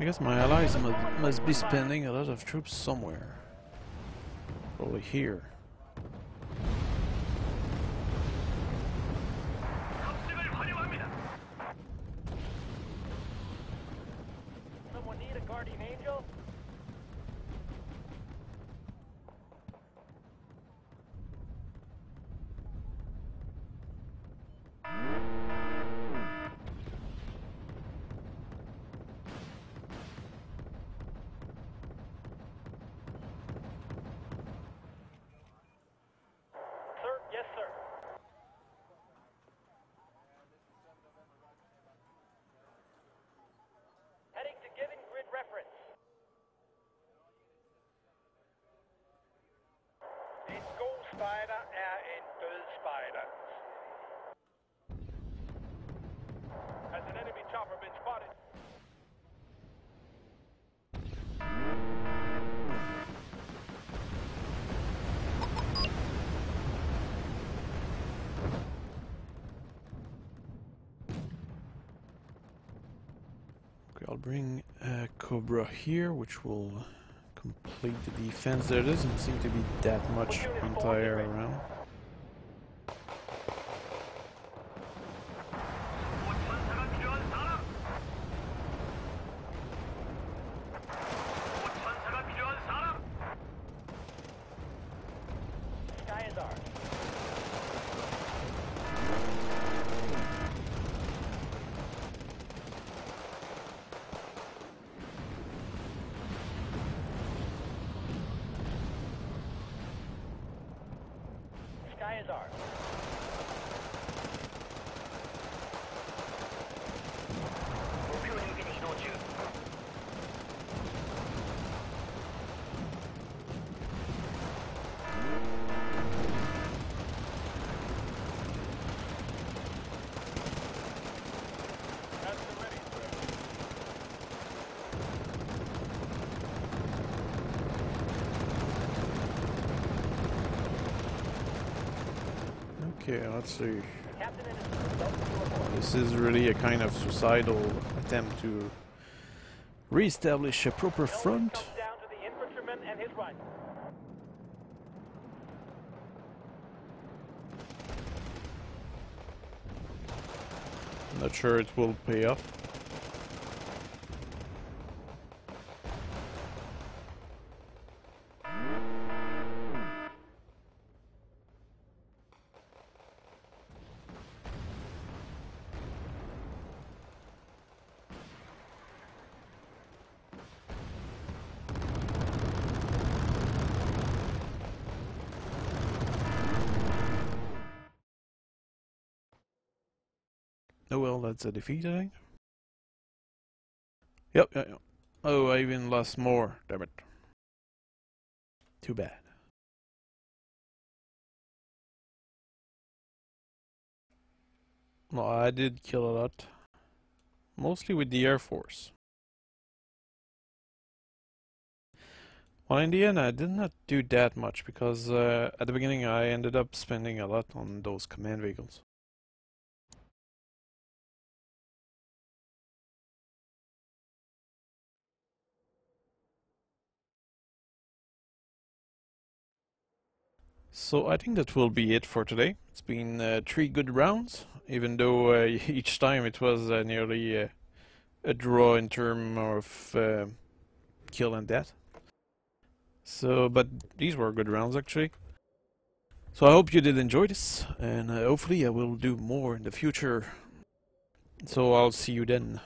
I guess my allies must be spending a lot of troops somewhere. Probably here. Someone need a guardian angel? Sir, yes, sir. Heading to given grid reference. En god spejder er en død spejder. Has an enemy chopper been spotted? Okay, I'll bring Cobra here, which will complete the defense. There doesn't seem to be that much anti-air around. Sky is ours. Sky is ours. That's the ready, sir. Okay, let's see. Captain and his crew don't do a board. This is really a kind of suicidal attempt to re-establish a proper front. Comes down to the infantryman and his rifle. I'm not sure it will pay off. Oh well, that's a defeat, I think. Yep, yeah, yeah. Oh, I even lost more, damn it. Too bad. No, I did kill a lot. Mostly with the Air Force. Well, in the end, I did not do that much because at the beginning I ended up spending a lot on those command vehicles. So I think that will be it for today. It's been 3 good rounds, even though each time it was nearly a draw in terms of kill and death. So, but these were good rounds actually. So I hope you did enjoy this, and hopefully I will do more in the future. So I'll see you then.